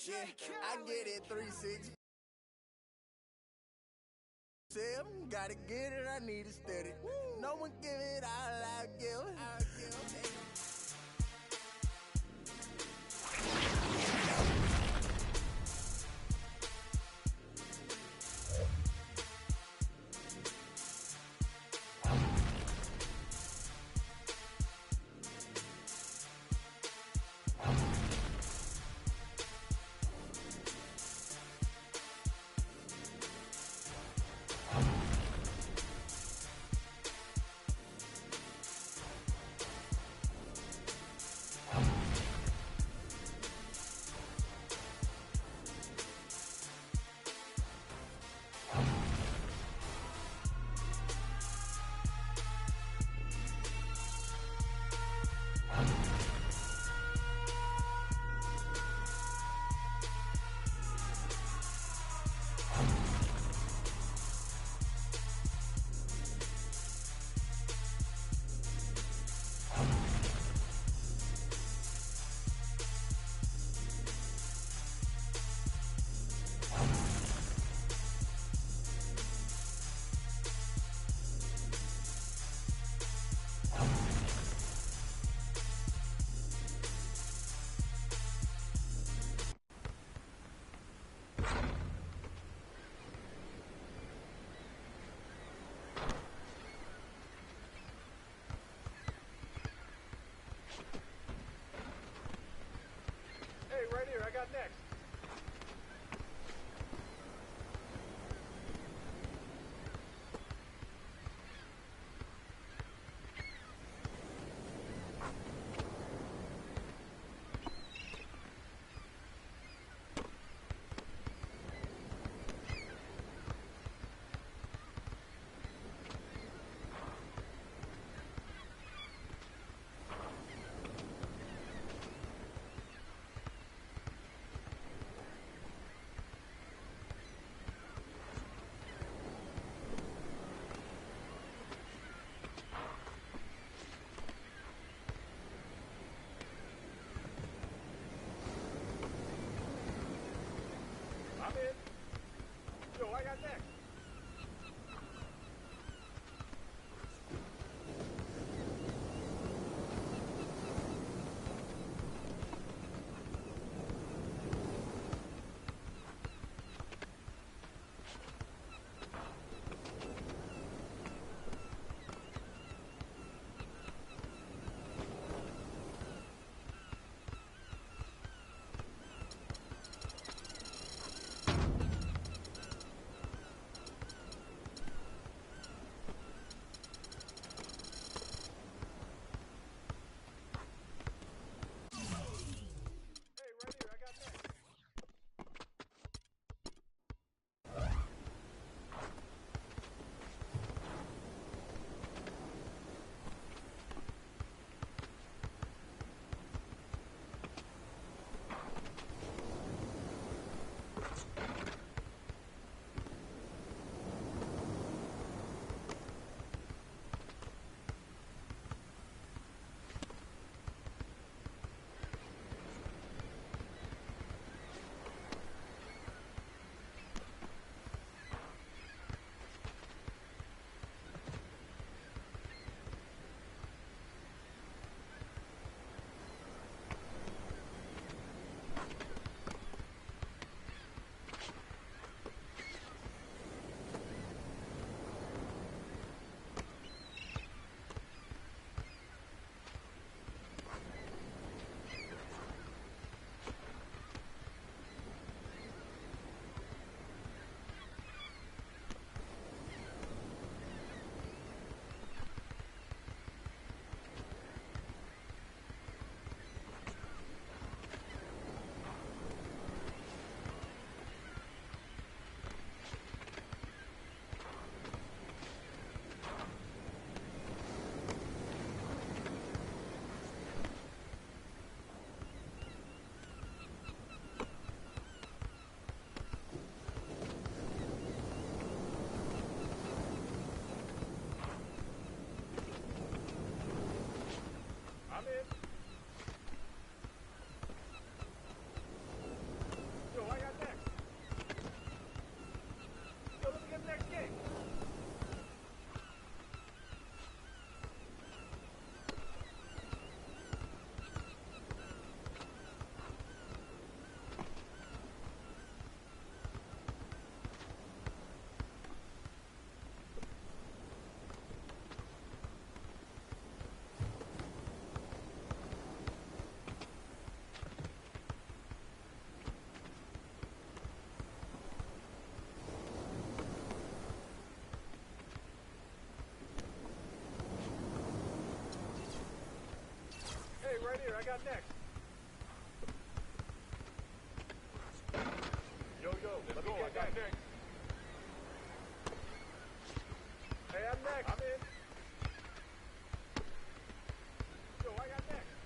Yeah, I get it 3-6. Gotta get it, I need it steady. No one give it all I give. Hey, right here, I got next. I got next. Yo, let's go. I got next. Hey, I'm next. I'm in. Yo, I got next.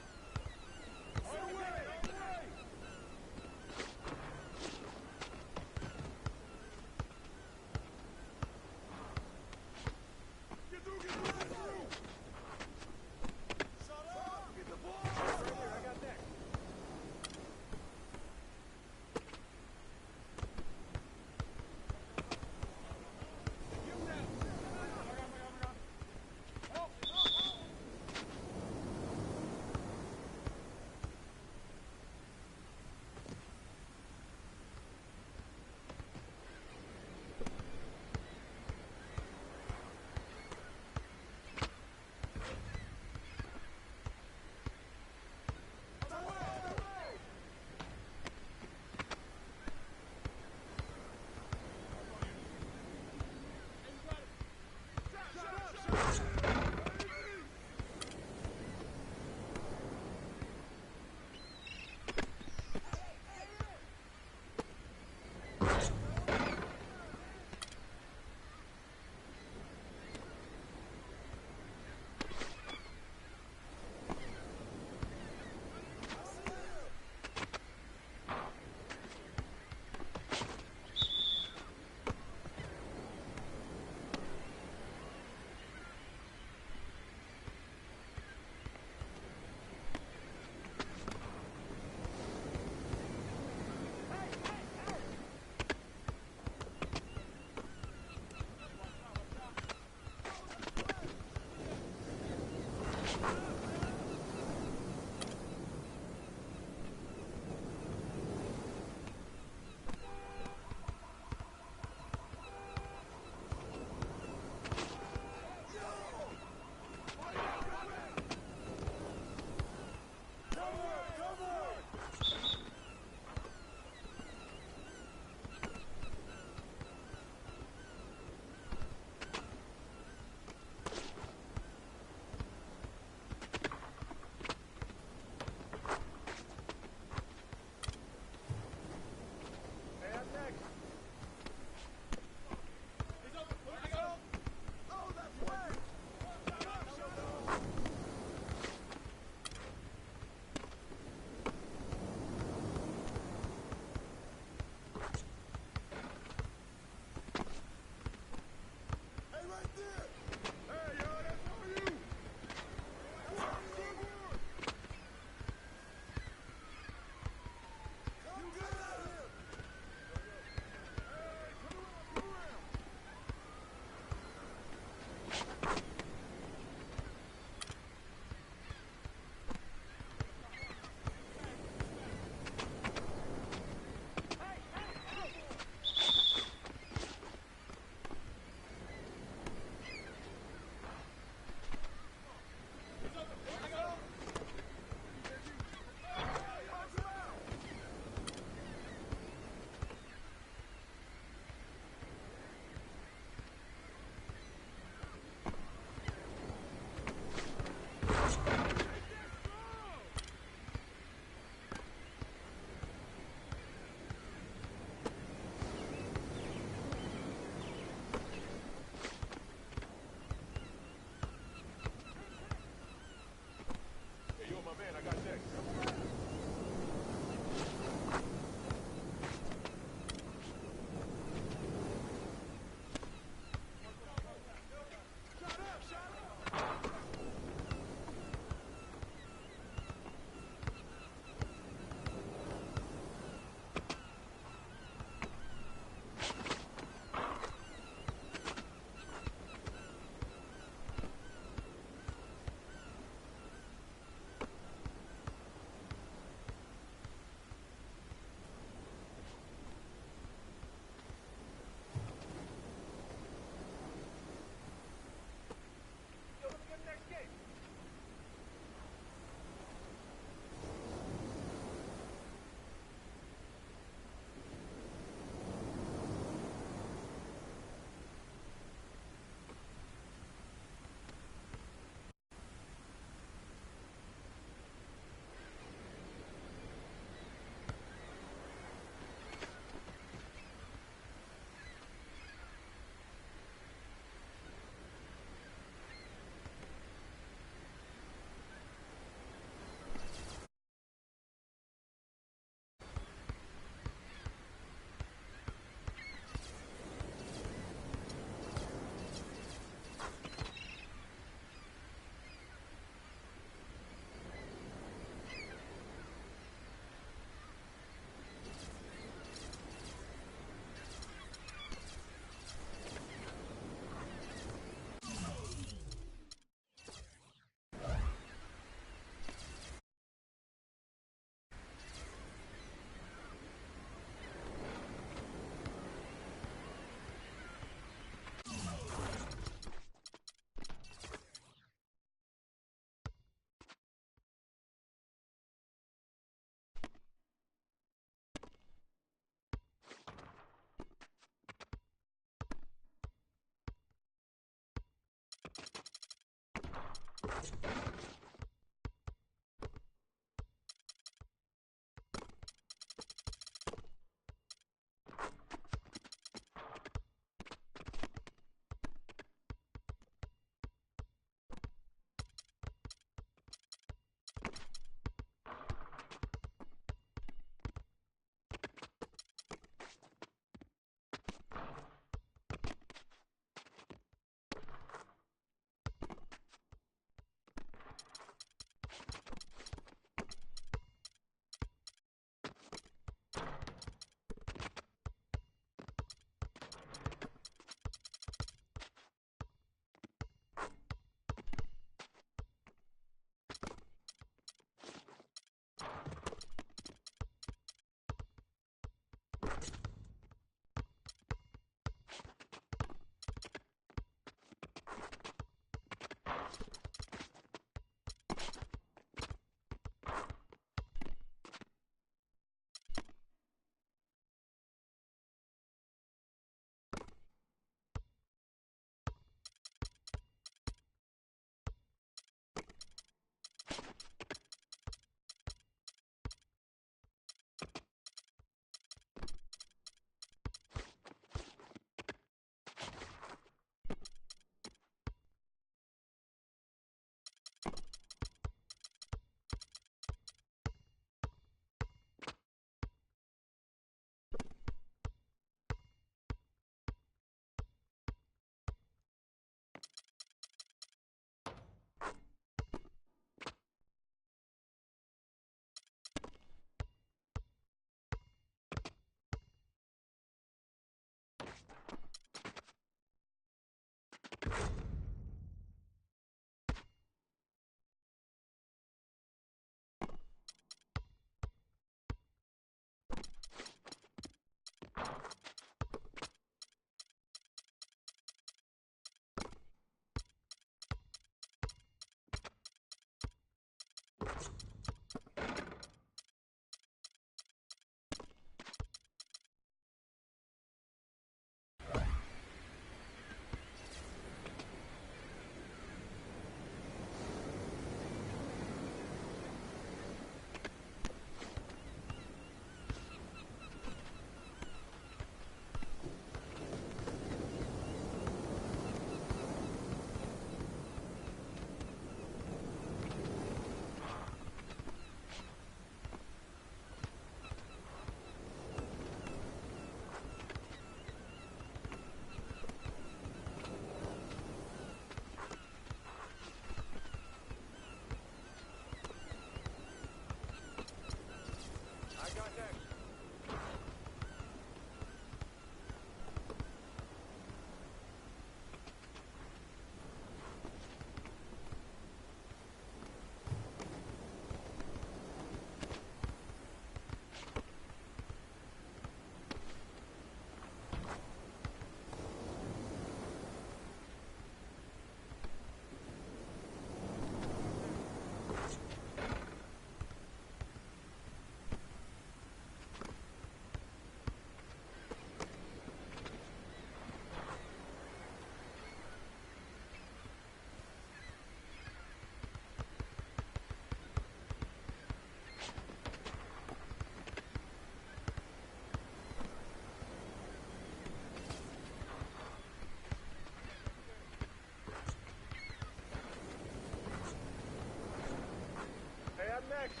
next.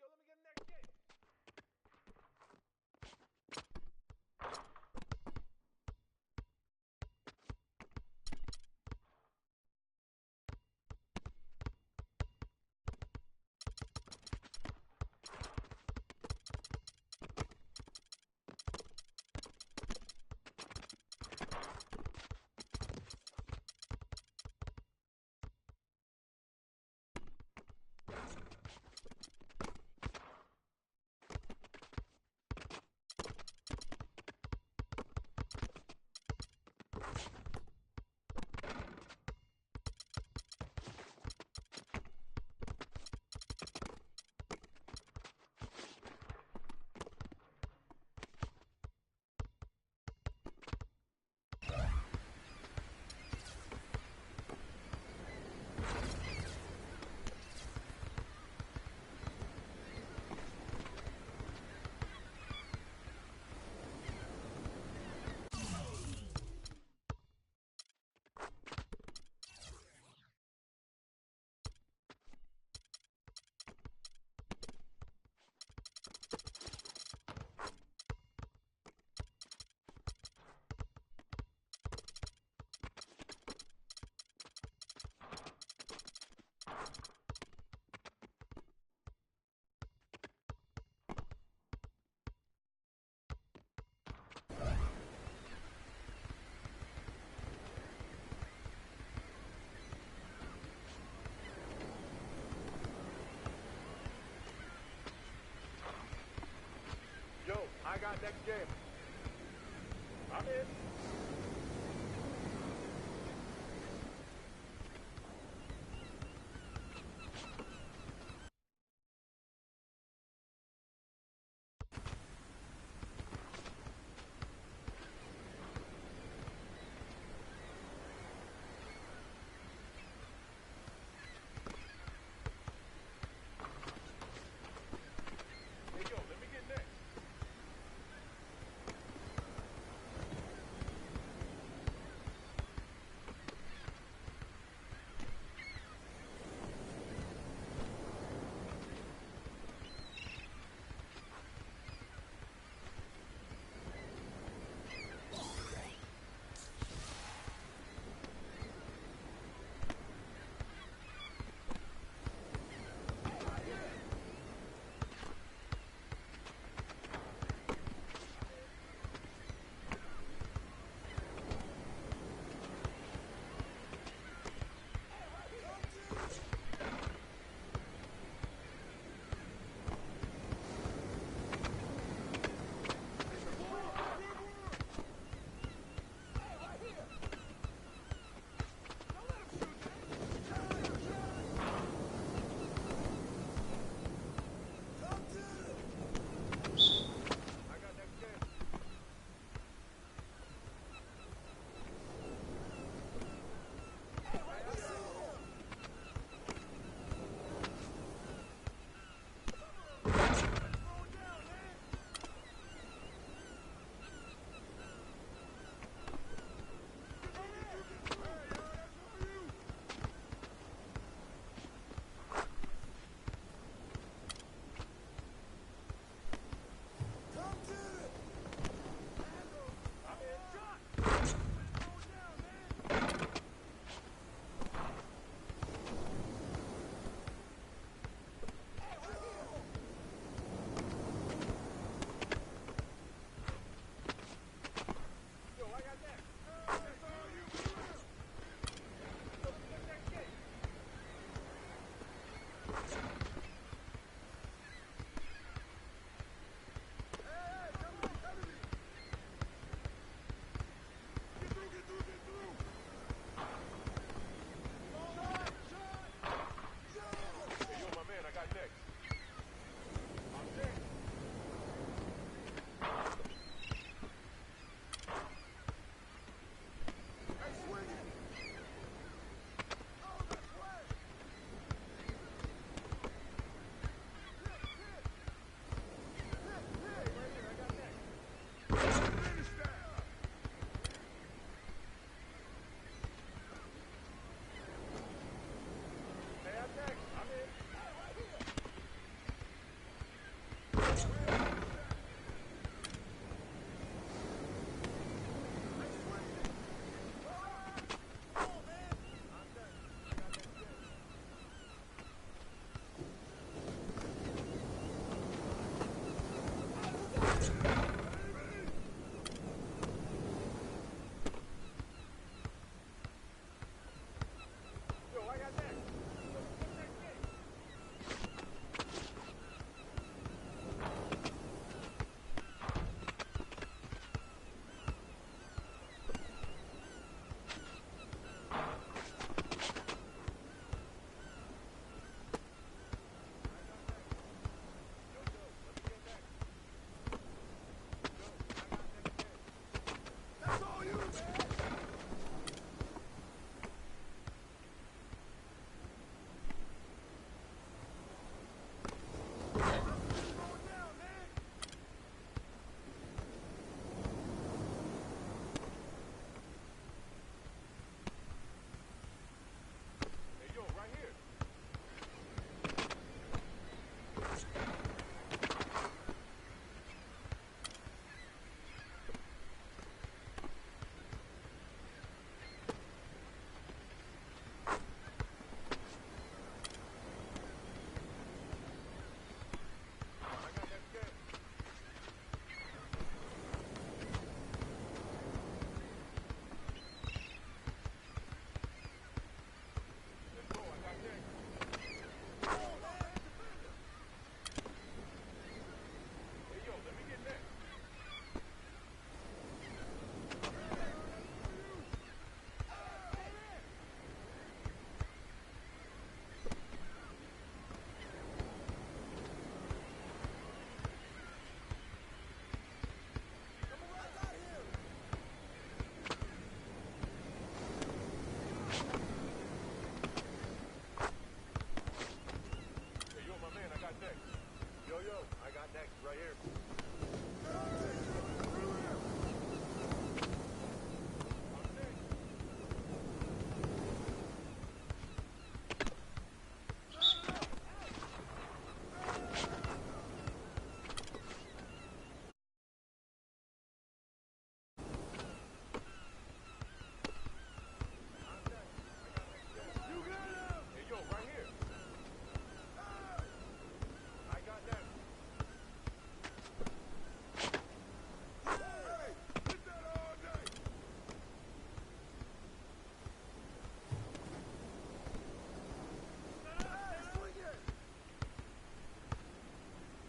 Yo, let me get next game. Yo, I got next game. I'm in. Hey, yo, let me get next.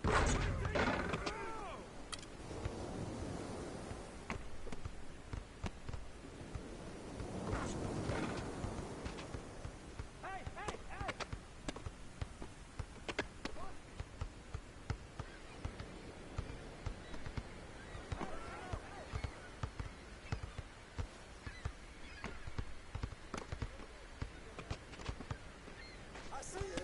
I see him.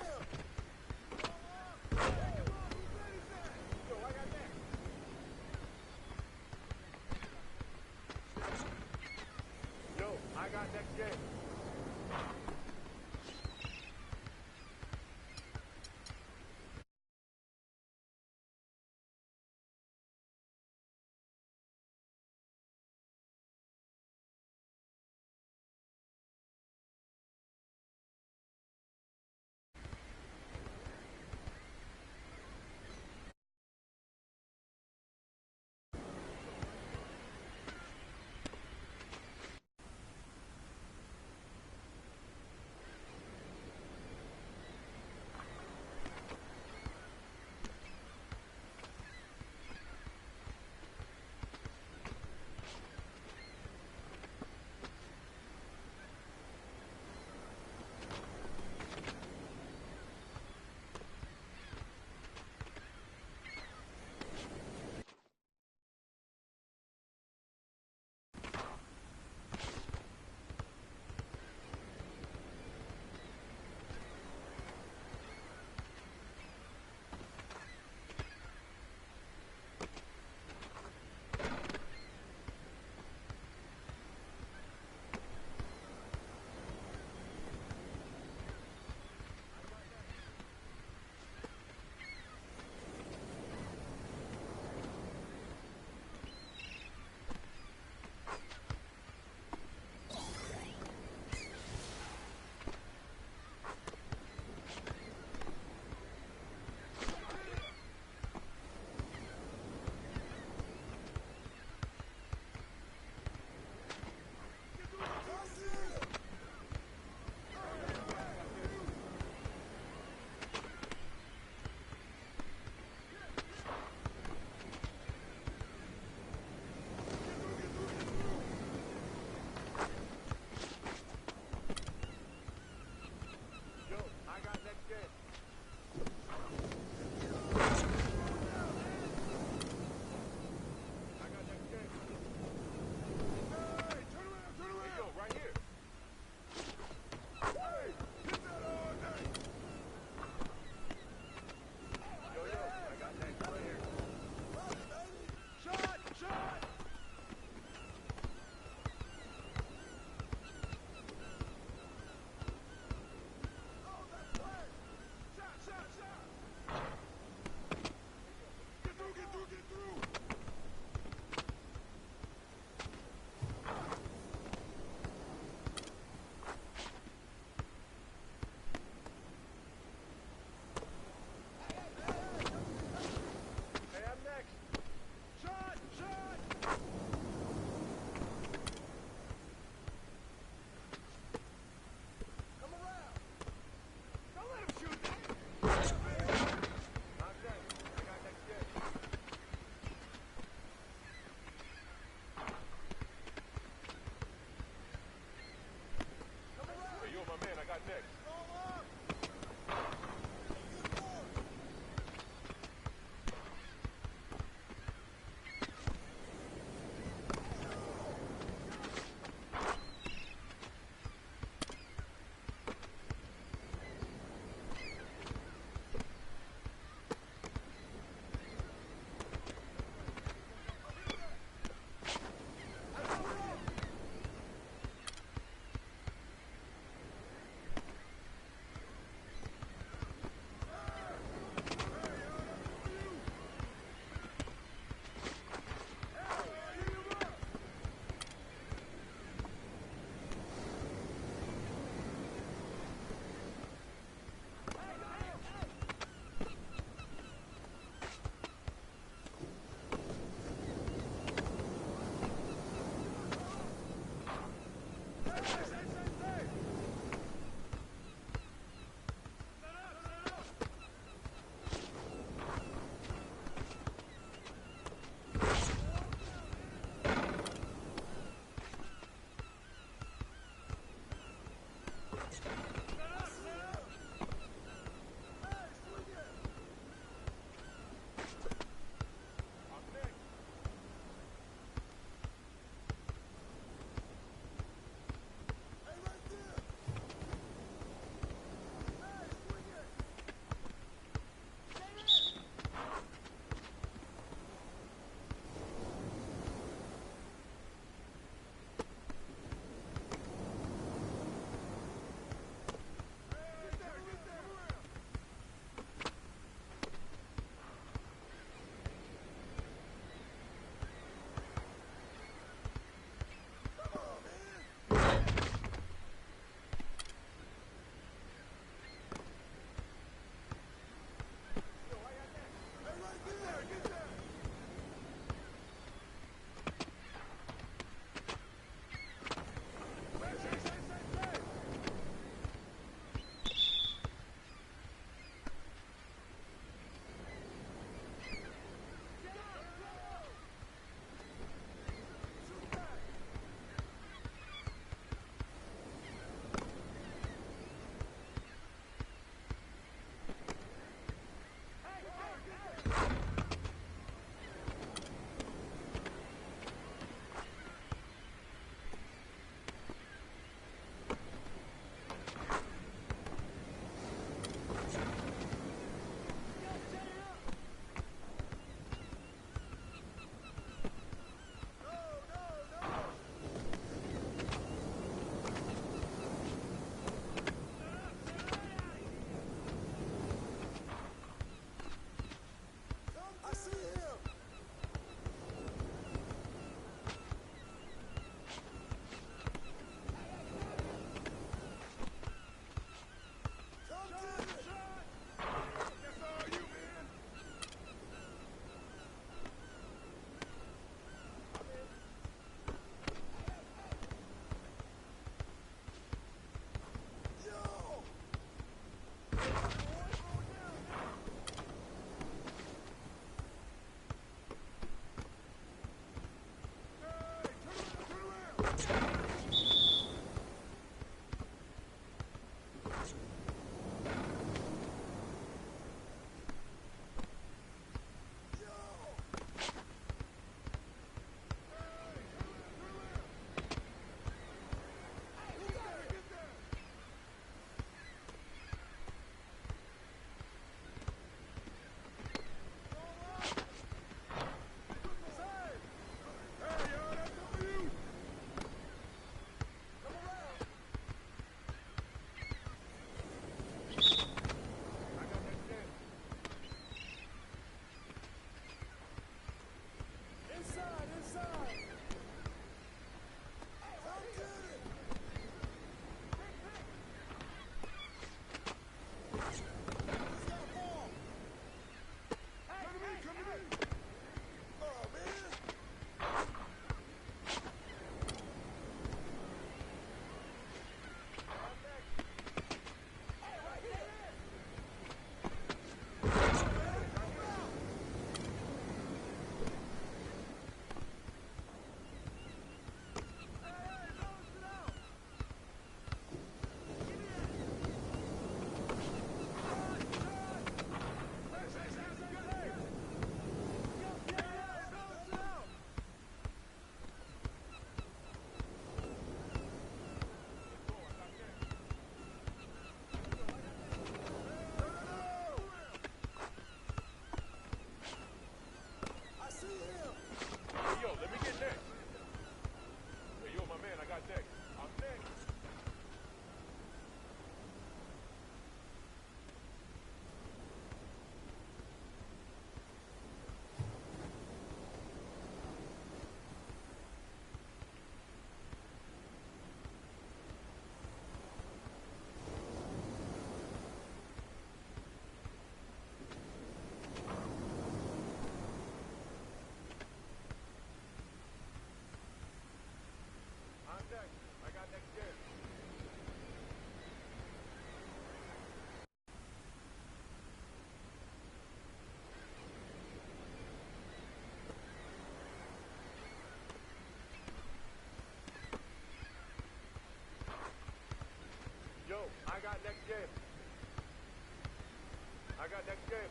got that gem.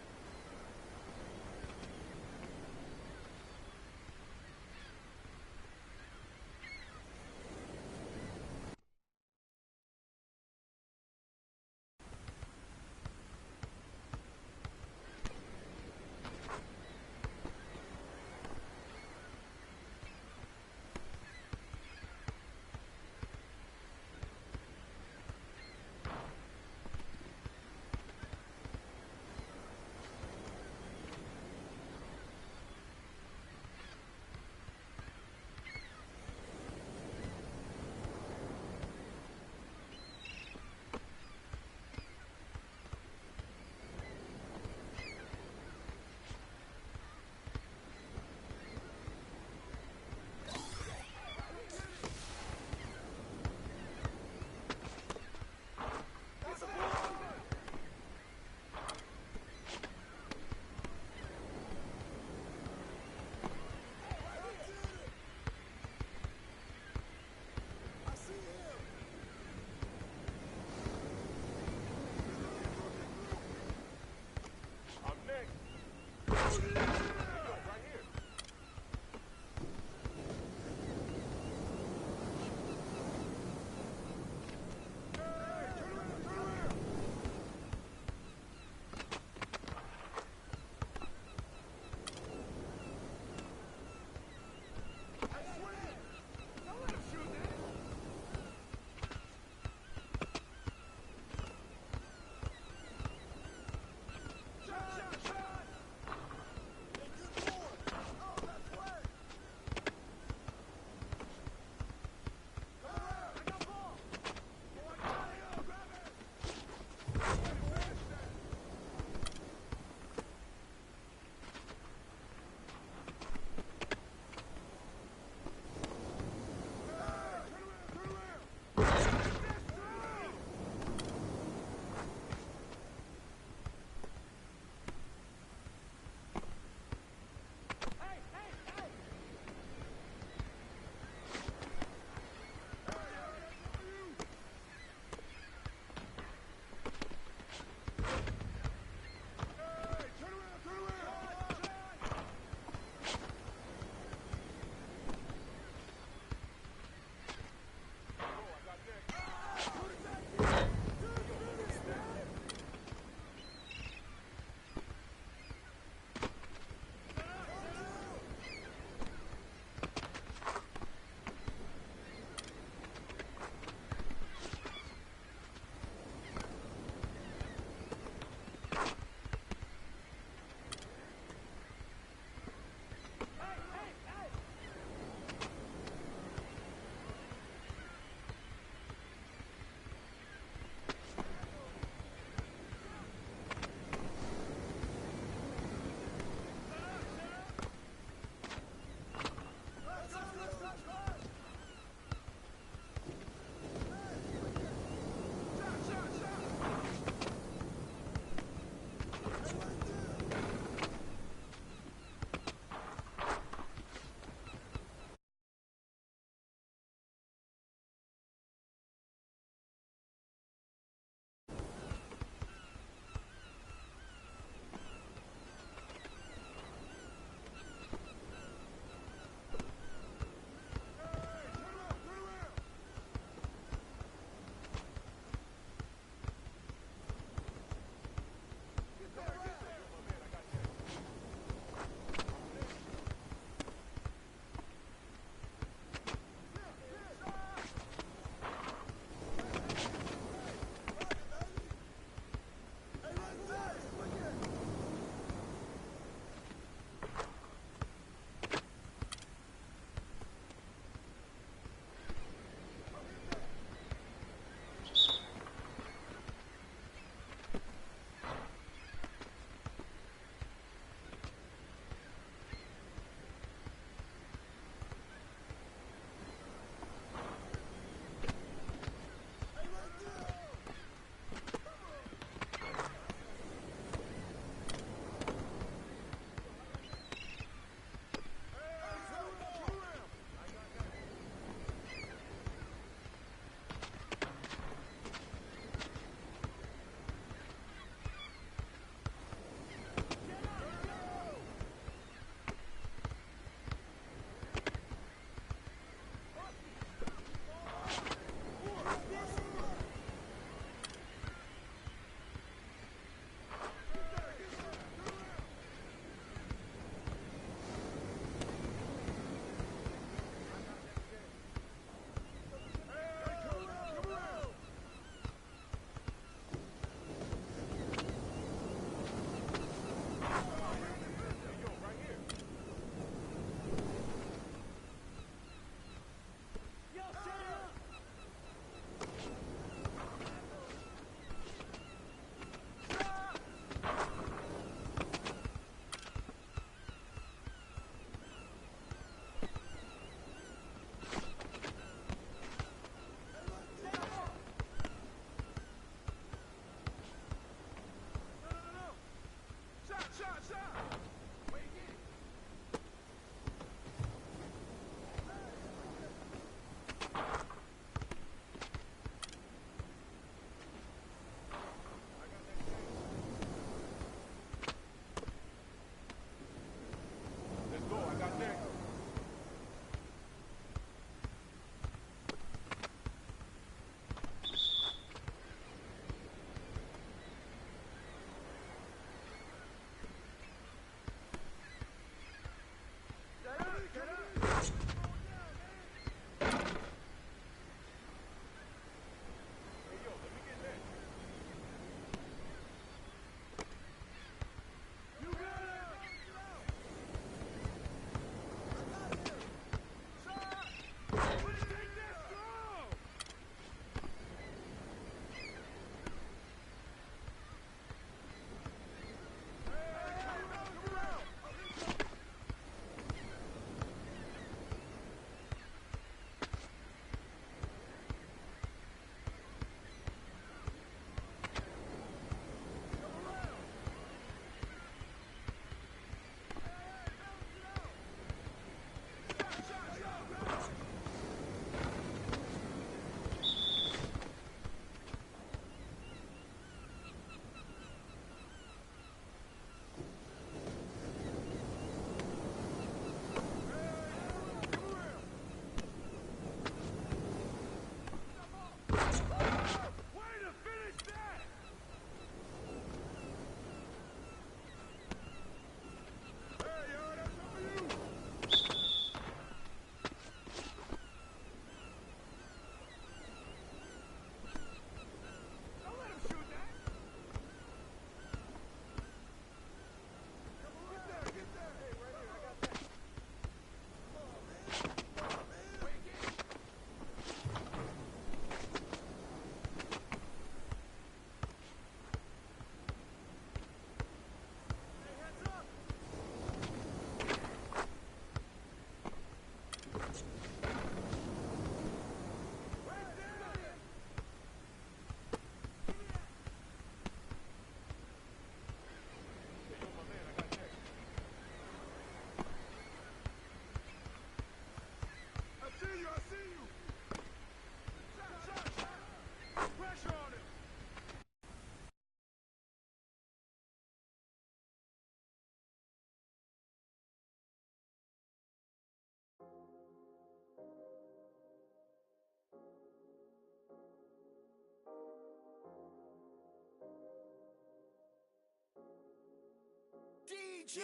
Yeah,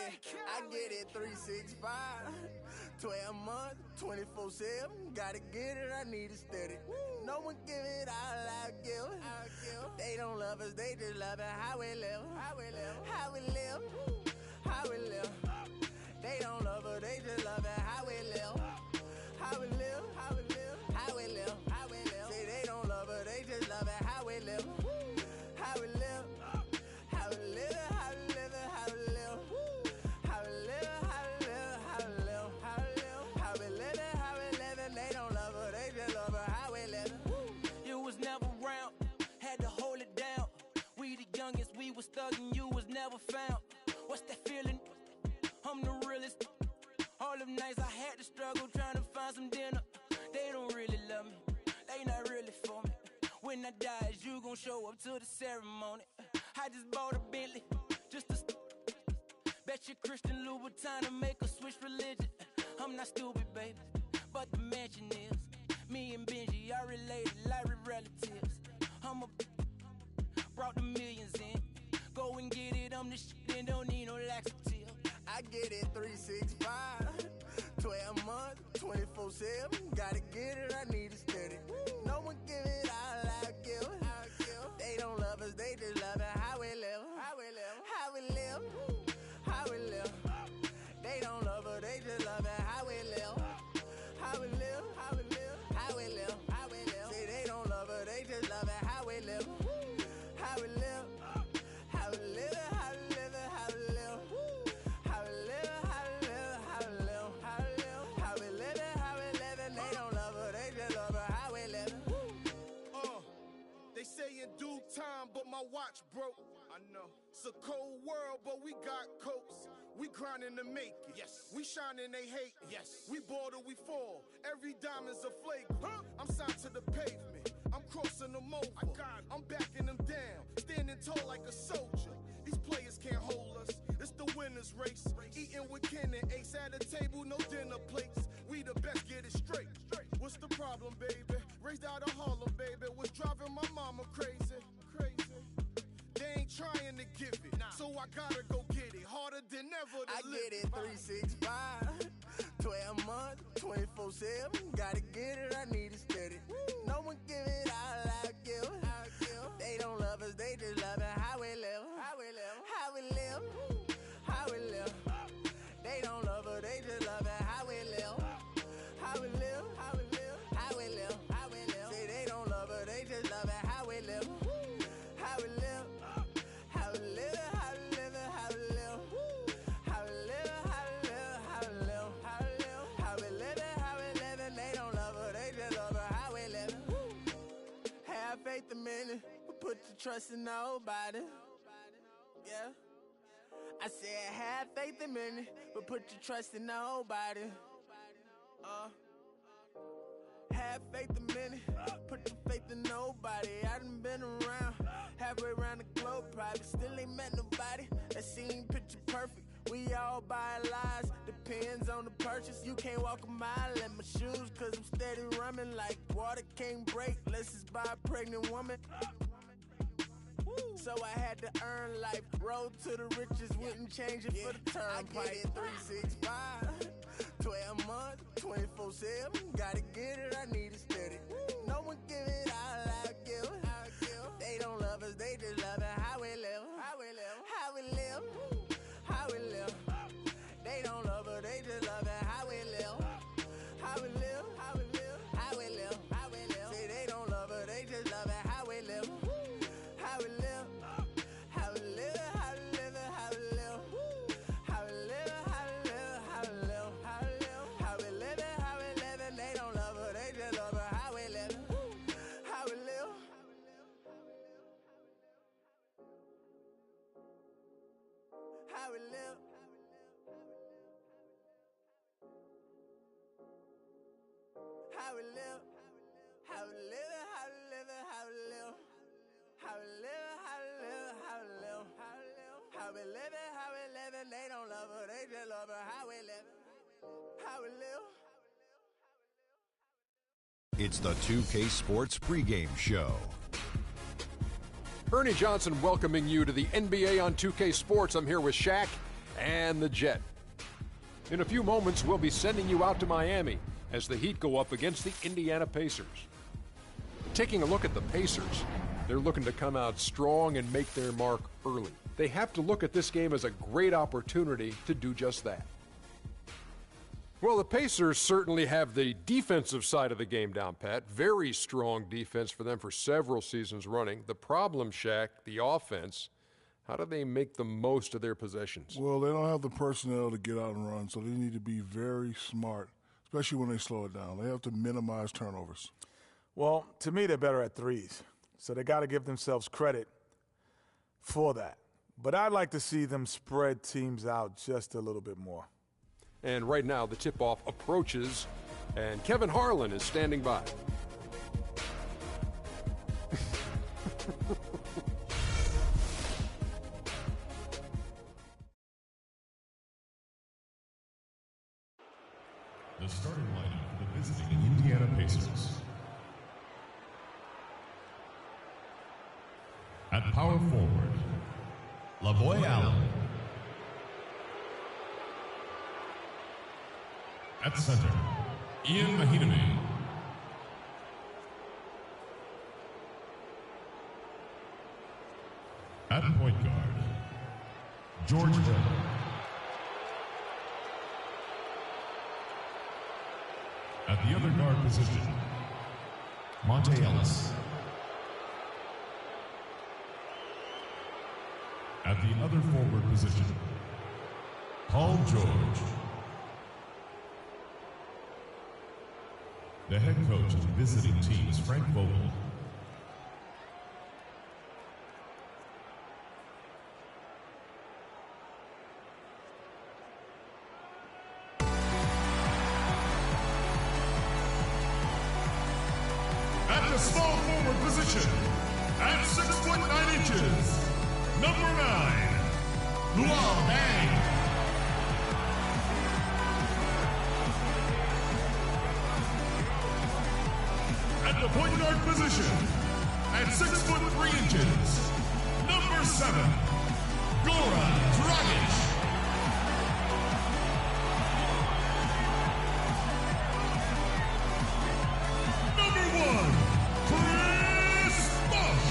I get it 365, 12 months, 24/7. Gotta get it, I need it steady. No one give it all I give. They don't love us, they just love it how we live. How we live. How we live. How we live. They don't love us, they just love it how we live. How we live. How we live. How we live. How we live. Say they don't love us, they just love it how we live. How we live. How we live. How we live. How we live. How we live. How we live. How we live. How we live. How we live. How we live. They don't love us, they just love it how we live. You was never around, had to hold it down. We the youngest, we was thuggin', you was never found. What's that feeling? I'm the realest. All them nights I had to struggle trying to find some dinner. They don't really love me, they not really for me. When I die, is you gon' show up to the ceremony? I just bought a Bentley, just to bet your Christian Louboutin to make a switch religion. I'm not stupid, baby, but the mansion is. Me and Benji are related like we're relatives. Brought the millions in. Go and get it, I'm the shit and don't need no laxative. I get it 365, 12 months, 24/7. Gotta get it, I need it steady. No one give it all I give. They don't love us, they just love it how we live. How we live. How we live. How we live. They don't love us, they just love it how we live. How we live. How we live. How we live. How we live. Say they don't love us, they just love it how we live. How we live. How we live. How we live. How we live. How we live. How we live. How we live. How we live. How we live. How we live. They don't love us, they just love it how we live. They say in due time, but my watch broke. I know. It's a cold world, but we got coats. We grinding to make it. Yes. We shining, they hate. Yes. We board or we fall. Every diamond's a flagrant. I'm signed to the pavement. I'm crossing them over. I'm backing them down. Standing tall like a soldier. These players can't hold us. It's the winner's race. Eating with Ken and Ace at a table, no dinner plates. We the best, get it straight. What's the problem, baby? Raised out of Harlem, baby. What's driving my mama crazy? They ain't trying to give it, so I gotta go get it. Harder than ever to I live. get it 365, 12 months, 24/7. Gotta get it, I need it steady. No one give it all I give. They don't love us, they just love it how we live. How we live. How we live. How we live. They don't love us, they just love it how we live. How we live. How we live. How we live. How we live. Say they don't love us, they just love it how we live. How we live. How we live. How we live. How we live. How we live. How we live. How we live. How we live. How we live. How we live. They don't love us, they just love it how we live. Have faith a minute, but put your trust in nobody. Yeah. I said have faith a minute, but put your trust in nobody. Have faith a minute, put your faith in nobody. I done been around, halfway around the globe, probably still ain't met nobody that seem picture perfect. We all buy lies, depends on the purchase. You can't walk a mile in my shoes, cause I'm steady running like water can't break. Let's just buy a pregnant woman. So I had to earn life, road to the riches, wouldn't change it for the turnpike. I get it 365, 12 months, 24/7. Gotta get it, I need it steady. No one give it all I give. They don't love us, they just love it how we live. How we live. How we live. How we live. They don't love us, they just love it how we live. How we live. How we live. How we live. How we live. Say they don't love us, they just love it how we live. How we live. How we live. How we live. How we live. How we live. How we live. How we live. How we live. How we live. How we live. They don't love us, they just love it how we live. How we live. How we live. How we live. How we live. How we live. How we live. How we live. How we live. How we live. How we live. How we live. They don't love us, they just love it how we live. How we live. It's the 2K Sports pregame show. Ernie Johnson welcoming you to the NBA on 2K Sports. I'm here with Shaq and the Jet. In a few moments, we'll be sending you out to Miami as the Heat go up against the Indiana Pacers. Taking a look at the Pacers, they're looking to come out strong and make their mark early. They have to look at this game as a great opportunity to do just that. Well, the Pacers certainly have the defensive side of the game down pat. Very strong defense for them for several seasons running. The problem, Shaq, the offense, how do they make the most of their possessions? Well, they don't have the personnel to get out and run, so they need to be very smart, especially when they slow it down. They have to minimize turnovers. Well, to me, they're better at threes, so they got to give themselves credit for that. But I'd like to see them spread teams out just a little bit more. And right now, the tip-off approaches, and Kevin Harlan is standing by. The starting lineup for the visiting Indiana Pacers. At power forward, Lavoy Allen. At center, Ian Mahinmi. At point guard, George Hill. At the other guard position, Monte Ellis. At the other forward position, Paul George. The head coach of the visiting team is Frank Vogel. At the small forward position, at 6'9", number 9, Luol Deng. At the point guard position, at 6'3", number 7, Goran Dragic. Number 1, Chris Bosh.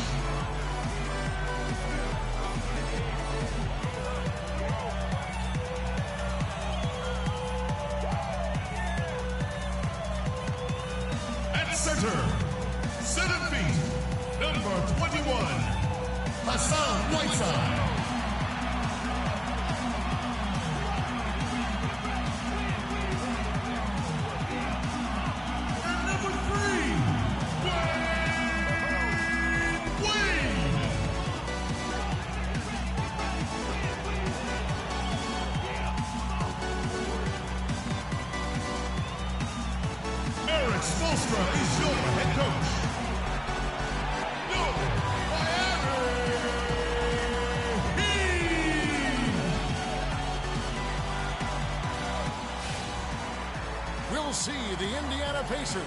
At center, 7 feet, number 21, Hassan Whiteside. And number 3, Dwyane Wade. Eric Spoelstra is your head coach. We'll see the Indiana Pacers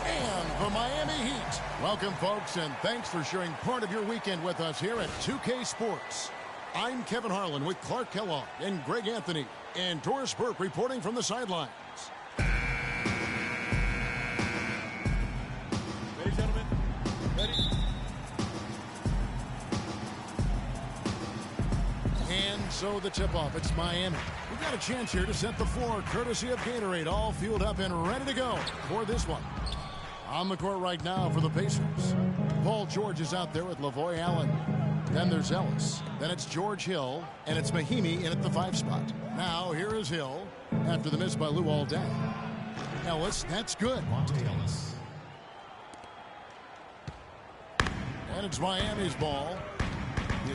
and the Miami Heat. Welcome, folks, and thanks for sharing part of your weekend with us here at 2K Sports. I'm Kevin Harlan with Clark Kellogg and Greg Anthony and Doris Burke reporting from the sidelines. Ready, gentlemen? Ready? And so the tip-off, it's Miami. We've got a chance here to set the floor, courtesy of Gatorade, all fueled up and ready to go for this one. On the court right now for the Pacers, Paul George is out there with Lavoy Allen. Then there's Ellis. Then it's George Hill, and it's Mahinmi in at the 5 spot. Now here is Hill after the miss by Luol Deng. Ellis, that's good. Monte Ellis. And it's Miami's ball.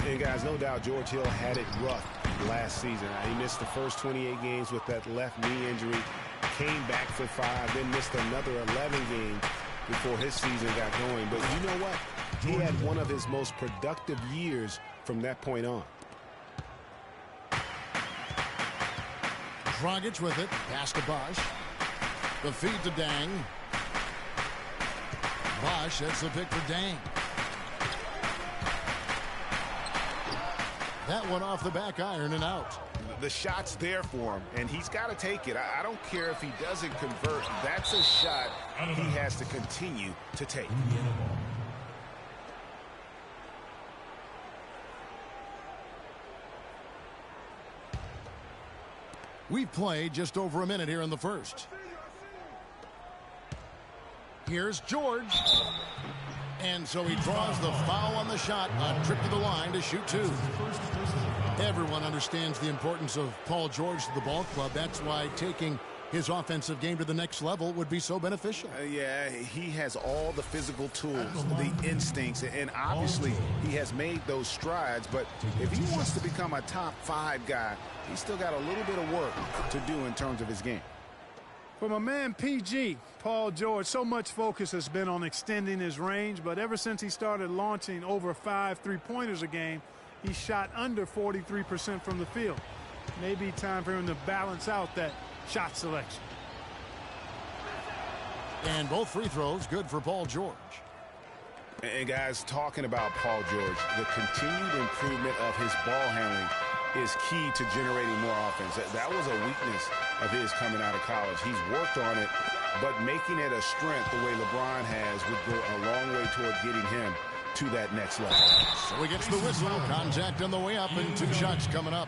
And guys, no doubt George Hill had it rough last season. He missed the first 28 games with that left knee injury, came back for 5, then missed another 11 games before his season got going. But you know what? He had one of his most productive years from that point on. Dragic with it, pass to Bosh. The feed to Deng. Bosh, that's the pick for Deng. That one off the back iron and out. The shot's there for him, and he's got to take it. I don't care if he doesn't convert. That's a shot he has to continue to take. We've played just over a minute here in the first. Here's George. And so he draws the foul on the shot, a trip to the line to shoot two. Everyone understands the importance of Paul George to the ball club. That's why taking his offensive game to the next level would be so beneficial. Yeah, he has all the physical tools, the instincts, and obviously he has made those strides. But if he wants to become a top 5 guy, he's still got a little bit of work to do in terms of his game. For my man PG, Paul George, so much focus has been on extending his range, but ever since he started launching over 5 3-pointers a game, he shot under 43% from the field. Maybe time for him to balance out that shot selection. And both free throws good for Paul George. And guys, talking about Paul George, the continued improvement of his ball handling is key to generating more offense. That was a weakness of his coming out of college. He's worked on it, but making it a strength the way LeBron has would go a long way toward getting him to that next level. So he gets the whistle. Contact on the way up and 2 shots coming up.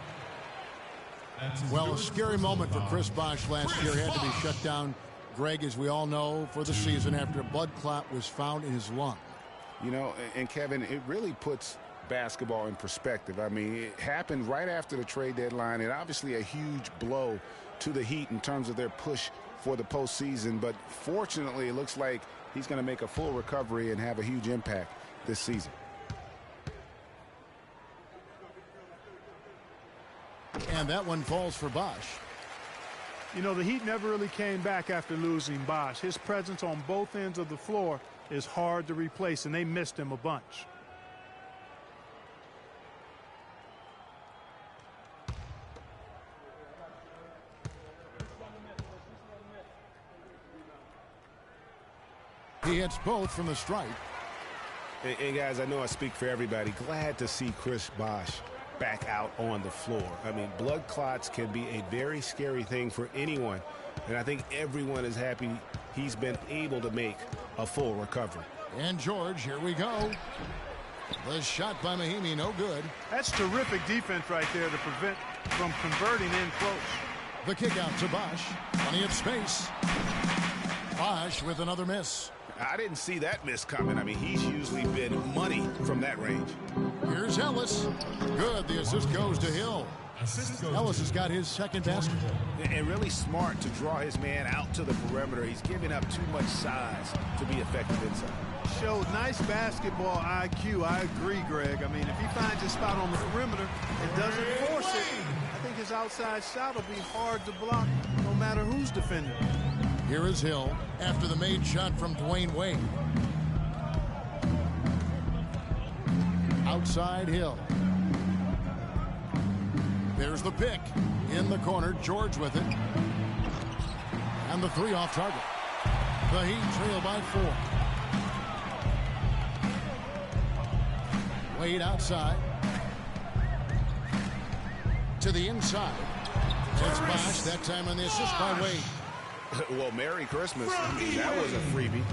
Well, a scary moment for Chris Bosh last year. Had to be shut down, Greg, as we all know, for the season after a blood clot was found in his lung. You know, and Kevin, it really puts basketball in perspective. I mean, it happened right after the trade deadline, and obviously a huge blow to the Heat in terms of their push for the postseason. But fortunately, it looks like he's going to make a full recovery and have a huge impact this season. And that one falls for Bosh. You know, the Heat never really came back after losing Bosh. His presence on both ends of the floor is hard to replace, and they missed him a bunch. He hits both from the stripe. And guys, I know I speak for everybody. Glad to see Chris Bosh back out on the floor. I mean, blood clots can be a very scary thing for anyone, and I think everyone is happy he's been able to make a full recovery. And George, here we go. The shot by Mahinmi, no good. That's terrific defense right there to prevent from converting in close. The kick out to Bosh. Plenty of space. Bosh with another miss. I didn't see that miss coming. I mean, he's usually been money from that range. Here's Ellis. Good. The assist goes to Hill. Ellis has got his second basket. And really smart to draw his man out to the perimeter. He's giving up too much size to be effective inside. Showed nice basketball IQ. I agree, Greg. I mean, if he finds his spot on the perimeter and doesn't force it, I think his outside shot will be hard to block no matter who's defending. Here is Hill after the made shot from Dwayne Wade. Outside Hill. There's the pick. In the corner, George with it. And the 3 off target. The Heat trail by 4. Wade outside. To the inside. It's Bosh, that time on the assist by Wade. Well, Merry Christmas. That was a freebie.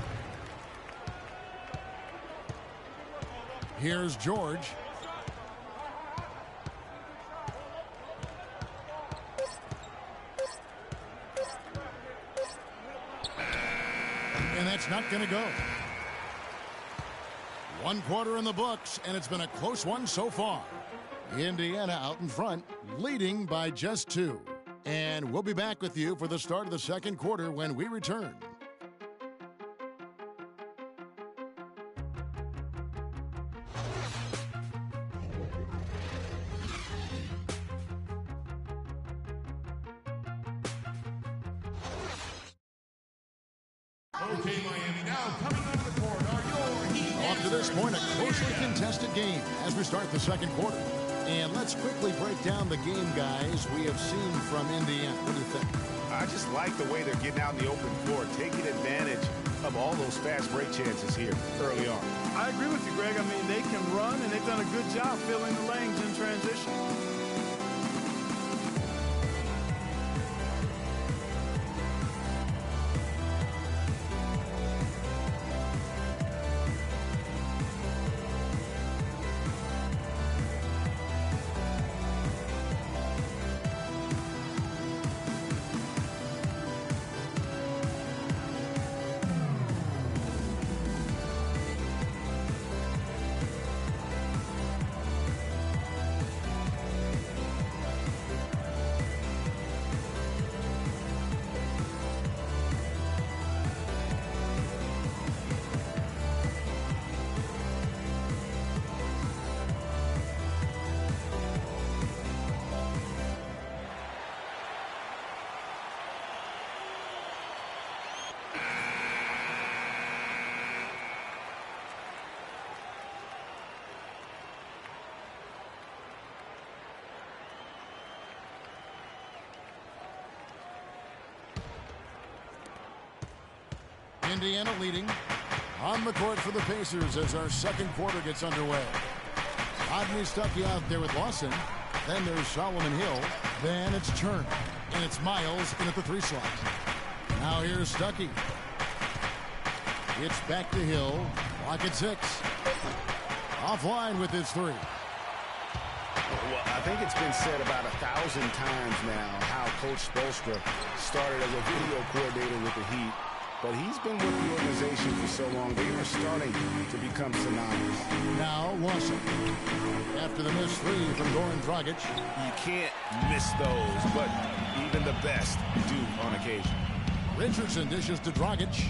Here's George. And that's not going to go. 1 quarter in the books, and it's been a close one so far. Indiana out in front, leading by just 2. And we'll be back with you for the start of the second quarter when we return. Okay, Miami, now coming onto the court are your Heat. Off to this point, a closely contested game as we start the second quarter. And let's quickly break down the game, guys, we have seen from Indiana. What do you think? I just like the way they're getting out in the open floor, taking advantage of all those fast break chances here early on. I agree with you, Greg. I mean, they can run, and they've done a good job filling the lanes in transition. Indiana leading on the court for the Pacers as our second quarter gets underway. Rodney Stuckey out there with Lawson. Then there's Solomon Hill. Then it's Turner. And it's Miles in at the 3 slot. Now here's Stuckey. It's back to Hill. Clock at 6. Offline with his 3. Well, I think it's been said about 1,000 times now how Coach Spoelstra started as a video coordinator with the Heat. But he's been with the organization for so long, they are starting to become synonymous. Now Lawson. After the missed 3 from Goran Dragic. You can't miss those, but even the best do on occasion. Richardson dishes to Dragic.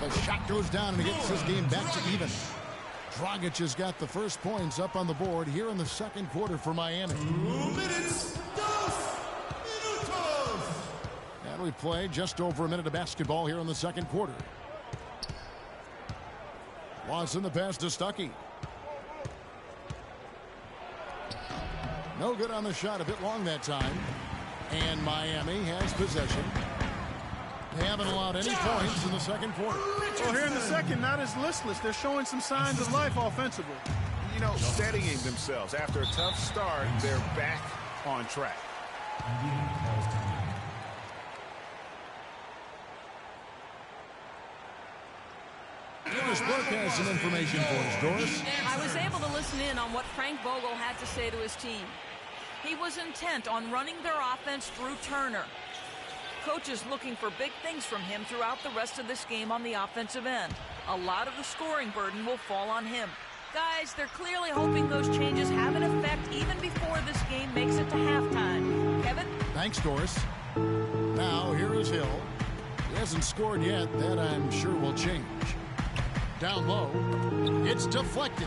The shot goes down and he gets his game back to even. Dragic has got the first points up on the board here in the second quarter for Miami. 2 minutes. And we play just over a minute of basketball here in the second quarter. Lawson the pass to Stuckey. No good on the shot, a bit long that time. And Miami has possession. They haven't allowed any points in the second quarter. Well, here in the second, not as listless. They're showing some signs of life offensively. You know, steadying themselves. After a tough start, they're back on track. Doris Burke has some information for us. Doris? I was able to listen in on what Frank Vogel had to say to his team. He was intent on running their offense through Turner. Coach is looking for big things from him throughout the rest of this game on the offensive end. A lot of the scoring burden will fall on him. Guys, they're clearly hoping those changes have an effect even before this game makes it to halftime. Kevin? Thanks, Doris. Now, here is Hill. He hasn't scored yet. That, I'm sure, will change. Down low. It's deflected.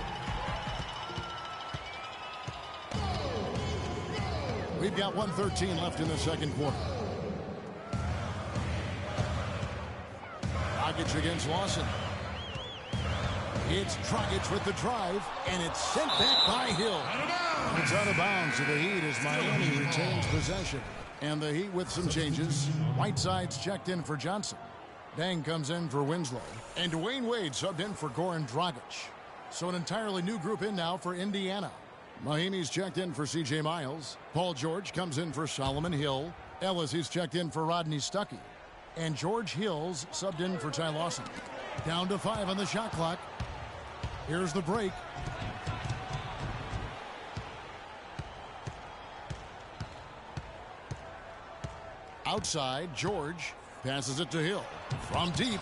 We've got 1:13 left in the second quarter. Dragic against Lawson. It's Dragic with the drive, and it's sent back by Hill. It's out of bounds to the Heat as Miami retains possession. And the Heat with some changes. Whiteside's checked in for Johnson. Deng comes in for Winslow. And Dwayne Wade subbed in for Goran Dragic. So an entirely new group in now for Indiana. Miami's checked in for C.J. Miles. Paul George comes in for Solomon Hill. Ellis, he's checked in for Rodney Stuckey. And George Hills subbed in for Ty Lawson. Down to 5 on the shot clock. Here's the break. Outside, George passes it to Hill. From deep,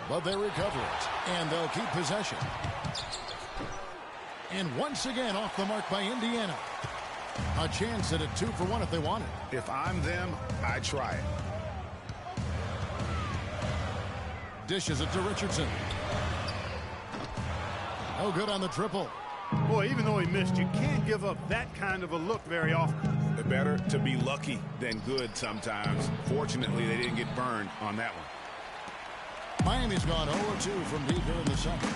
but they recover it. And they'll keep possession. And once again off the mark by Indiana. A chance at a 2-for-1 if they want it. If I'm them, I try it. Dishes it to Richardson. No good on the triple. Boy, even though he missed, you can't give up that kind of a look very often. Better to be lucky than good sometimes. Fortunately, they didn't get burned on that one. Miami's gone 0-2 from deep here in the second.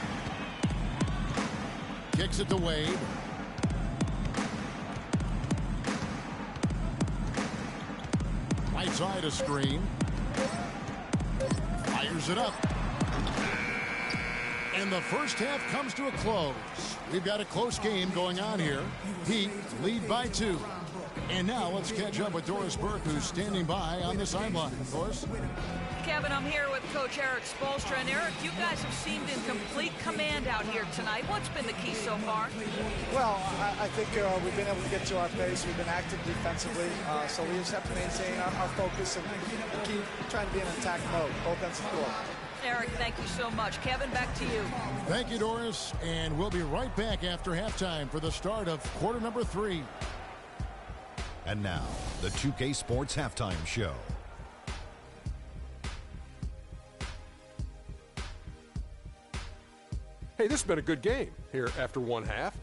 Kicks it to Wade. Right side a screen. Fires it up. And the first half comes to a close. We've got a close game going on here. Heat lead by 2. And now let's catch up with Doris Burke, who's standing by on the sideline. Doris? Kevin, I'm here with Coach Eric Spoelstra. And Eric, you guys have seemed in complete command out here tonight. What's been the key so far? Well, I think we've been able to get to our pace. We've been active defensively, so we just have to maintain our focus and keep trying to be in attack mode, both ends of the floor. Eric, thank you so much. Kevin, back to you. Thank you, Doris. And we'll be right back after halftime for the start of quarter number 3. And now, the 2K Sports Halftime Show. Hey, this has been a good game here after one half.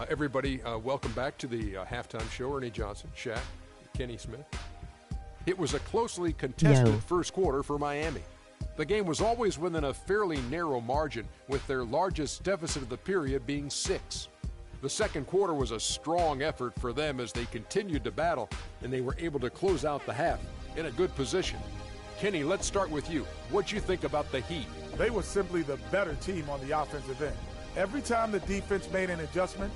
Everybody, welcome back to the halftime show. Ernie Johnson, Shaq, Kenny Smith. It was a closely contested first quarter for Miami. The game was always within a fairly narrow margin, with their largest deficit of the period being 6. The second quarter was a strong effort for them as they continued to battle, and they were able to close out the half in a good position. Kenny, let's start with you. What'd you think about the Heat? They were simply the better team on the offensive end. Every time the defense made an adjustment,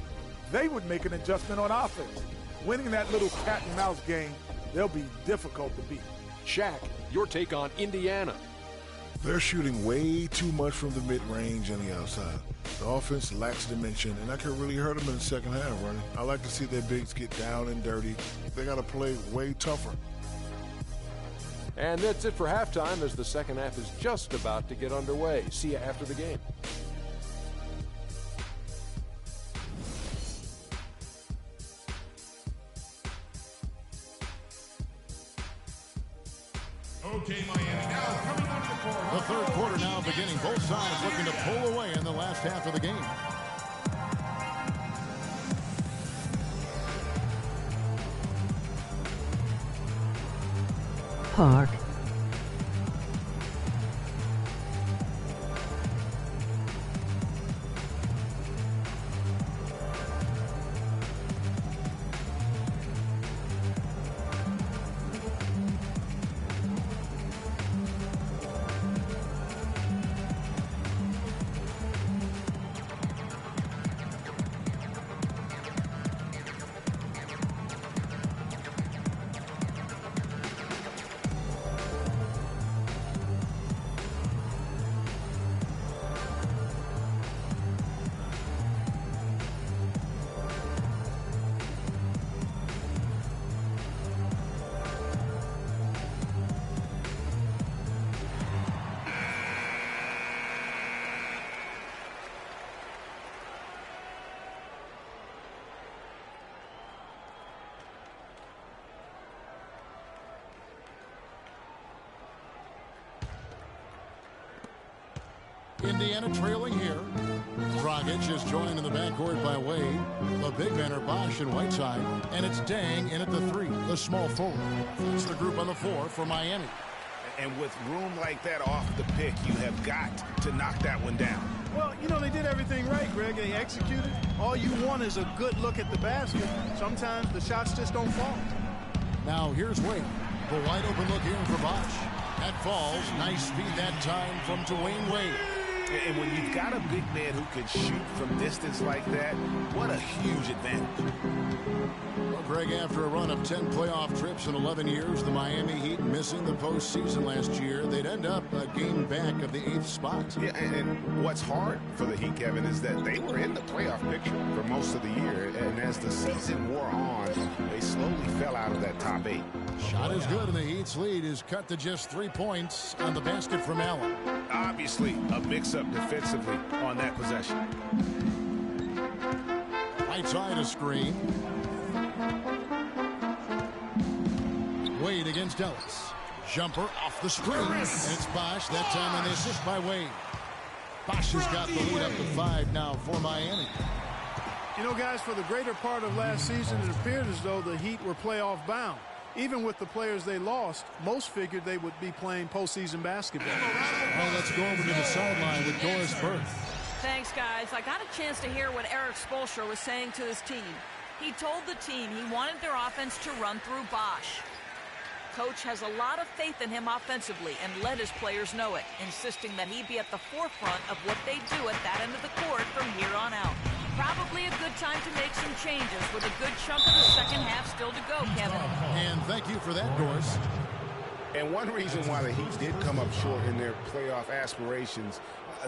they would make an adjustment on offense. Winning that little cat and mouse game, they'll be difficult to beat. Shaq, your take on Indiana. They're shooting way too much from the mid-range and the outside. The offense lacks dimension, and that could really hurt them in the second half, Ronnie. I like to see their bigs get down and dirty. They got to play way tougher. And that's it for halftime, as the second half is just about to get underway. See you after the game. Okay, Miami, now coming onto the court. The third quarter now beginning. Both sides looking to pull away in the last half of the game. Park. Indiana trailing here. Dragic is joined in the backcourt by Wade. The big men are Bosch and Whiteside. And it's Dang in at the 3, the small forward. That's the group on the 4 for Miami. And with room like that off the pick, you have got to knock that one down. Well, you know, they did everything right, Greg. They executed. All you want is a good look at the basket. Sometimes the shots just don't fall. Now here's Wade. The wide open look here for Bosch. That falls. Nice feed that time from Dwayne Wade. And when you've got a big man who can shoot from distance like that, what a huge advantage. Well, Greg, after a run of 10 playoff trips in 11 years, the Miami Heat missing the postseason last year, they'd end up a game back of the 8th spot. Yeah, and what's hard for the Heat, Kevin, is that they were in the playoff picture for most of the year, and as the season wore on, they slowly fell out of that top 8. Shot is good, and the Heat's lead is cut to just 3 points on the basket from Allen. Obviously, a mix-up defensively on that possession. Right side a screen. Wade against Ellis. Jumper off the screen. And it's Bosch. That time on the assist by Wade. Bosch has got the lead up to 5 now for Miami. You know, guys, for the greater part of last season, it appeared as though the Heat were playoff bound. Even with the players they lost, most figured they would be playing postseason basketball. Well, let's go over to the sideline with Doris Burke. Thanks, guys. I got a chance to hear what Eric Spoelstra was saying to his team. He told the team he wanted their offense to run through Bosch. Coach has a lot of faith in him offensively and let his players know it, insisting that he be at the forefront of what they do at that end of the court from here on out. Probably a good time to make some changes with a good chunk of the second half still to go, Kevin. And thank you for that, Doris. And one reason why the Heat did come up short in their playoff aspirations,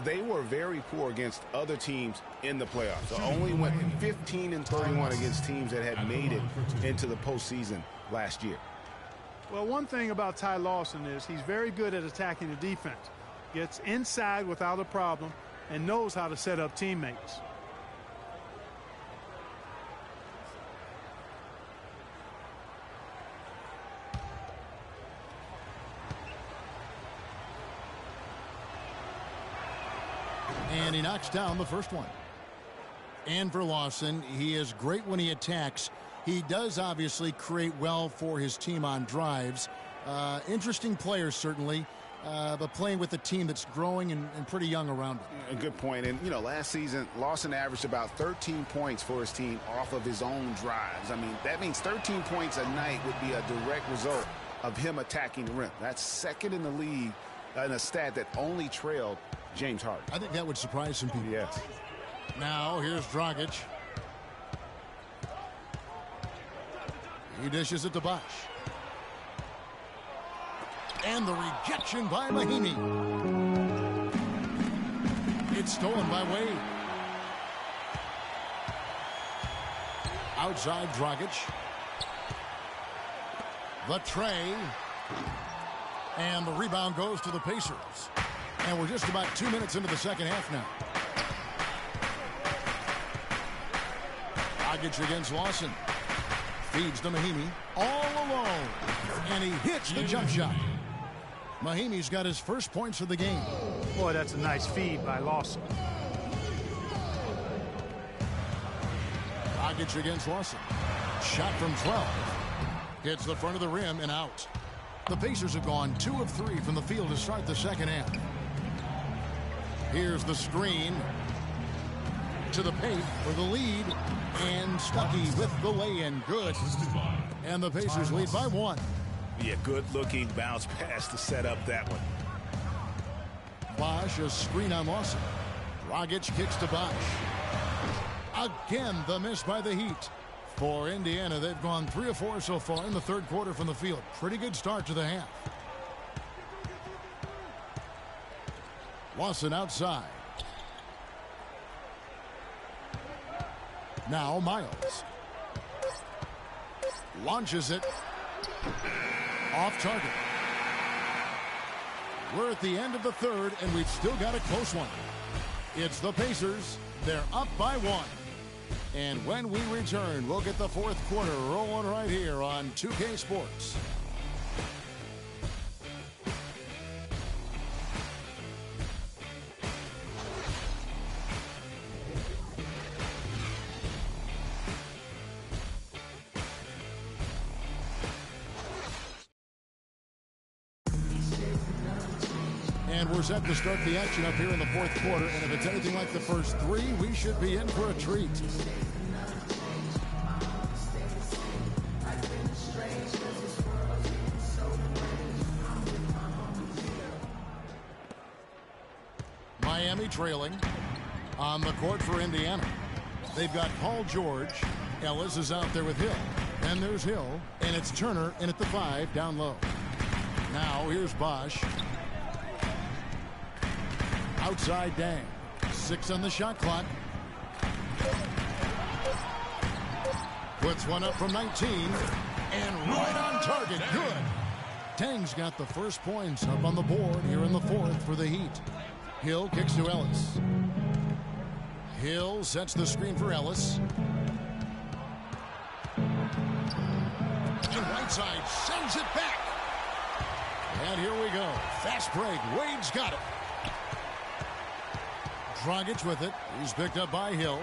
they were very poor against other teams in the playoffs. So only went 15-31 against teams that had made it into the postseason last year. Well, one thing about Ty Lawson is he's very good at attacking the defense. Gets inside without a problem and knows how to set up teammates. And he knocks down the first one. And for Lawson, he is great when he attacks. He does obviously create well for his team on drives. Interesting player, certainly, but playing with a team that's growing and pretty young around him. A good point. And, you know, last season, Lawson averaged about 13 points for his team off of his own drives. I mean, that means 13 points a night would be a direct result of him attacking the rim. That's second in the league in a stat that only trailed James Harden. I think that would surprise some people. Yes. Now, here's Dragic. He dishes it to Bosch. And the rejection by Mahinmi. It's stolen by Wade. Outside Dragic. The tray. And the rebound goes to the Pacers. And we're just about 2 minutes into the second half now. Dragic against Lawson. Feeds to Mahinmi. All alone. And he hits the jump shot. Mahimi's got his first points of the game. Boy, that's a nice feed by Lawson. Dragic against Lawson. Shot from 12. Hits the front of the rim and out. The Pacers have gone 2 of 3 from the field to start the second half. Here's the screen to the paint for the lead. And Stuckey with the lay-in. Good. And the Pacers lead by 1. Yeah, good-looking bounce pass to set up that one. Bosch, a screen on Lawson. Dragic kicks to Bosch. Again, the miss by the Heat. For Indiana, they've gone 3 of 4 so far in the third quarter from the field. Pretty good start to the half. Lawson outside. Now Miles. Launches it. Off target. We're at the end of the third, and we've still got a close one. It's the Pacers. They're up by 1. And when we return, we'll get the fourth quarter rolling right here on 2K Sports. And we're set to start the action up here in the fourth quarter. And if it's anything like the first 3, we should be in for a treat. Miami trailing on the court for Indiana. They've got Paul George. Ellis is out there with Hill. And there's Hill. And it's Turner in at the 5 down low. Now here's Bosch. Outside Dang. 6 on the shot clock. Puts one up from 19. And right on target. Good. Dang's got the first points up on the board here in the fourth for the Heat. Hill kicks to Ellis. Hill sets the screen for Ellis. And Whiteside sends it back. And here we go. Fast break. Wade's got it. Dragic with it. He's picked up by Hill.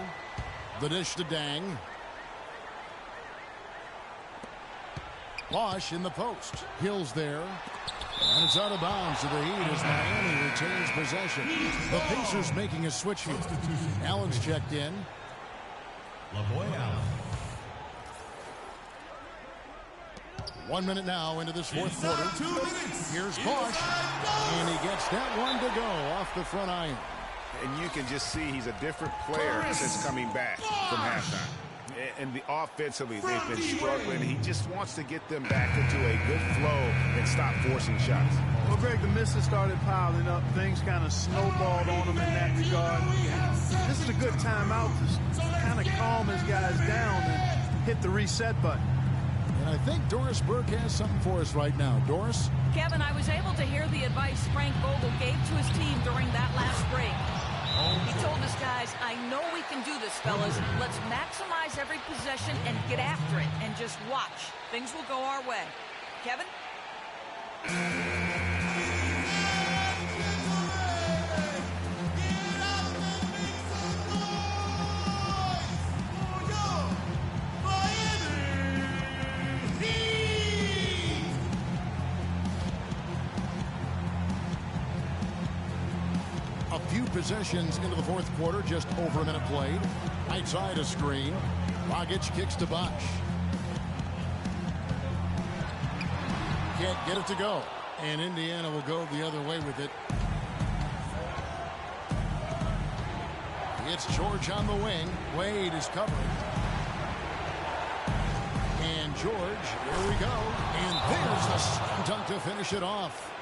The dish to Dang. Bosch in the post. Hill's there. And it's out of bounds to the Heat as Miami retains possession. The Pacers making a switch here. Allen's checked in. LaVoy Allen. 1 minute now into this fourth quarter. Here's Bosch. And he gets that one to go off the front iron. And you can just see he's a different player since coming back from halftime. And offensively, they've been struggling. He just wants to get them back into a good flow and stop forcing shots. Well, Greg, the misses started piling up. Things kind of snowballed on him in that regard. This is a good timeout to kind of calm his guys down and hit the reset button. And I think Doris Burke has something for us right now. Doris? Kevin, I was able to hear the advice Frank Vogel gave to his team during that last break. He told his guys, I know we can do this, fellas. Let's maximize every possession and get after it and just watch. Things will go our way. Kevin? A few possessions into the fourth quarter, just over a minute played. Right side a screen. Dragic kicks to Bosch. Can't get it to go. And Indiana will go the other way with it. It's George on the wing. Wade is covered. And George, here we go. And there's the slam dunk to finish it off.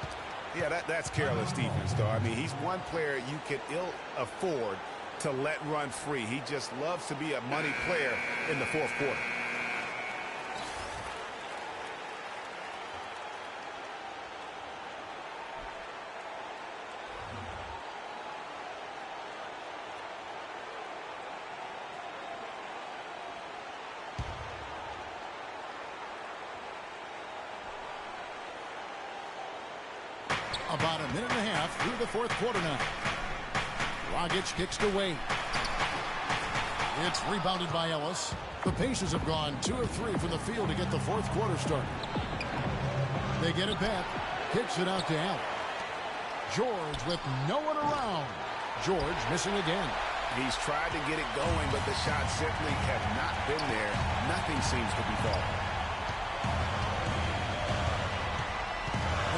Yeah, that's careless defense, though. I mean, he's one player you can ill afford to let run free. He just loves to be a money player in the fourth quarter. About a minute and a half through the fourth quarter now. Dragic kicks to Wade. It's rebounded by Ellis. The Pacers have gone 2 of 3 from the field to get the fourth quarter started. They get it back. Kicks it out to Allen. George with no one around. George missing again. He's tried to get it going, but the shots simply have not been there. Nothing seems to be falling.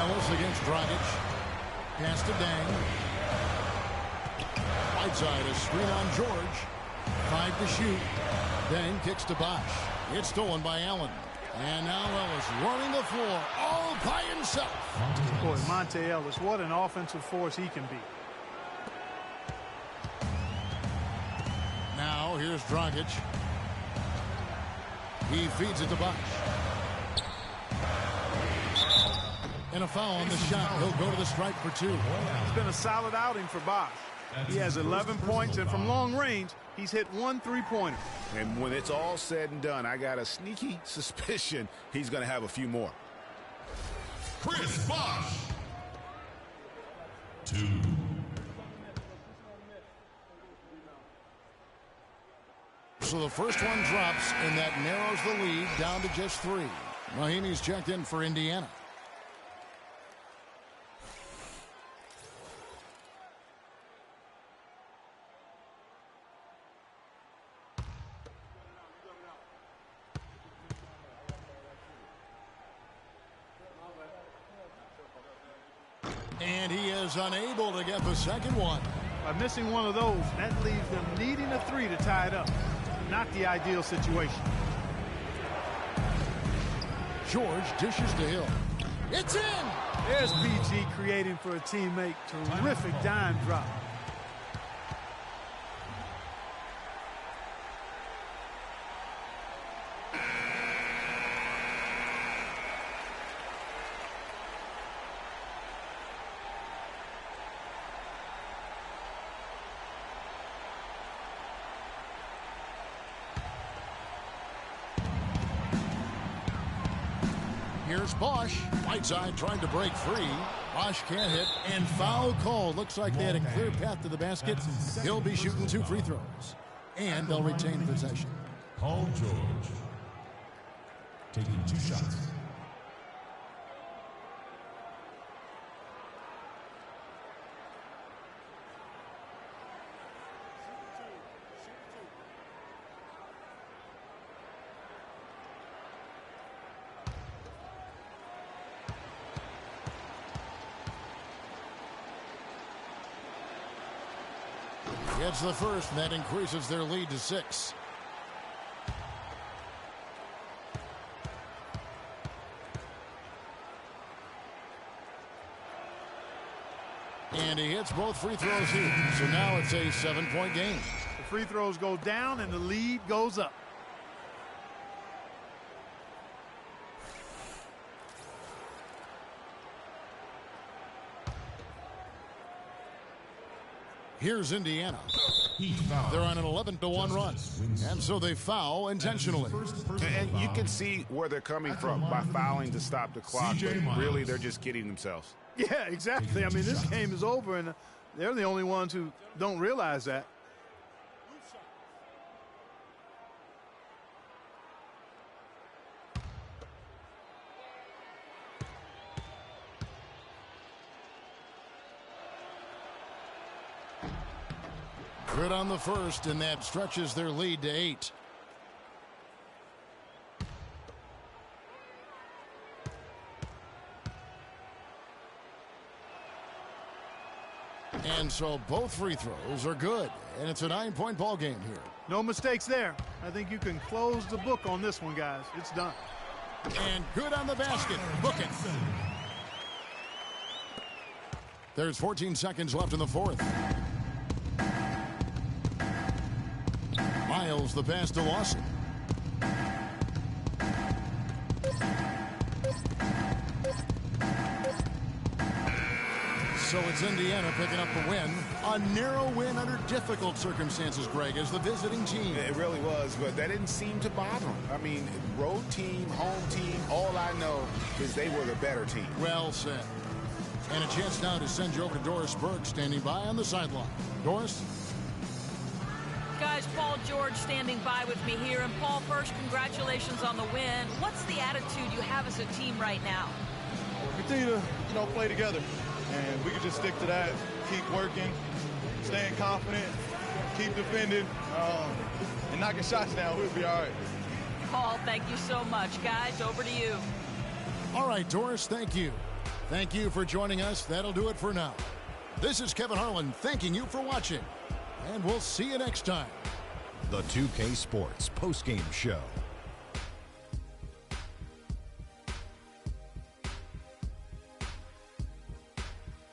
Ellis against Dragic. Pass to Dang. Right side, a screen on George. 5 to shoot. Dang kicks to Bosch. It's stolen by Allen. And now Ellis running the floor all by himself. Boy, Monte Ellis, what an offensive force he can be. Now here's Dragic. He feeds it to Bosch. And a foul on the shot. He'll go to the stripe for 2. It's been a solid outing for Bosch. He has 11 points, and from long range, he's hit 1 3-pointer. And when it's all said and done, I got a sneaky suspicion he's going to have a few more. Chris Bosch. 2. So the first one drops, and that narrows the lead down to just 3. Mahinmi's checked in for Indiana. And he is unable to get the second one. By missing one of those, that leaves them needing a 3 to tie it up. Not the ideal situation. George dishes to Hill. It's in! There's PG creating for a teammate. Terrific dime drop. Here's Bosch. Right side trying to break free. Bosch can't hit. And foul call. Looks like they had a clear path to the basket. He'll be shooting 2 free throws. And they'll retain possession. Paul George taking 2 shots. gets the first, and that increases their lead to 6. And he hits both free throws here. So now it's a 7-point game. The free throws go down and the lead goes up. Here's Indiana. They're on an 11-1 run. And so they foul intentionally. And you can see where they're coming from by fouling to stop the clock. But really, they're just kidding themselves. Yeah, exactly. I mean, this game is over, and they're the only ones who don't realize that. Good on the first, and that stretches their lead to 8. And so both free throws are good, and it's a 9-point ball game here. No mistakes there. I think you can close the book on this one, guys. It's done. And good on the basket. Book it. There's 14 seconds left in the fourth. Miles the pass to Lawson. So it's Indiana picking up the win. A narrow win under difficult circumstances, Greg, as the visiting team. It really was, but that didn't seem to bother them. I mean, road team, home team, all I know is they were the better team. Well said. And a chance now to send you over to Doris Burke, standing by on the sideline. Doris? Guys, Paul George standing by with me here. And Paul, first, congratulations on the win. What's the attitude you have as a team right now? We'll continue to, play together. And we can just stick to that, keep working, staying confident, keep defending, and knocking shots down. We'll be all right. Paul, thank you so much. Guys, over to you. All right, Doris, thank you. Thank you for joining us. That'll do it for now. This is Kevin Harlan thanking you for watching. And we'll see you next time. The 2K Sports postgame show.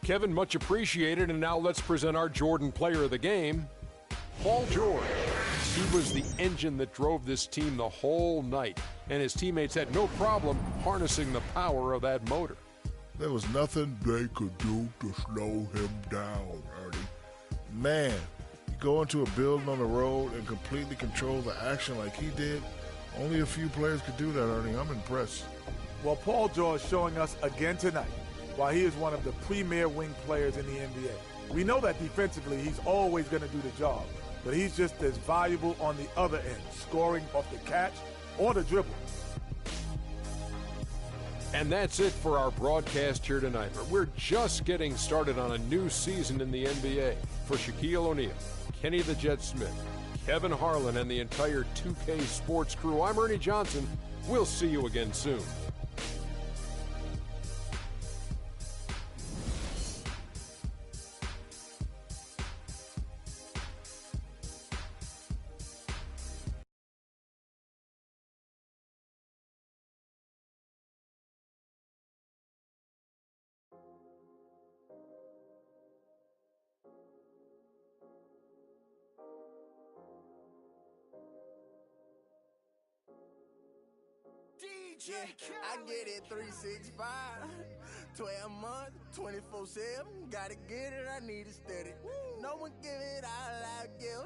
Kevin, much appreciated. And now let's present our Jordan player of the game, Paul George. He was the engine that drove this team the whole night, and his teammates had no problem harnessing the power of that motor. There was nothing they could do to slow him down, Ernie. Man, you go into a building on the road and completely control the action like he did. Only a few players could do that, Ernie. I'm impressed. Well, Paul George showing us again tonight why he is one of the premier wing players in the NBA. We know that defensively he's always going to do the job, but he's just as valuable on the other end, scoring off the catch or the dribble. And that's it for our broadcast here tonight. But we're just getting started on a new season in the NBA. For Shaquille O'Neal, Kenny the Jet Smith, Kevin Harlan, and the entire 2K Sports crew, I'm Ernie Johnson. We'll see you again soon. I get it 365, 12 months, 24/7. Gotta get it, I need it steady. No one give it all I give.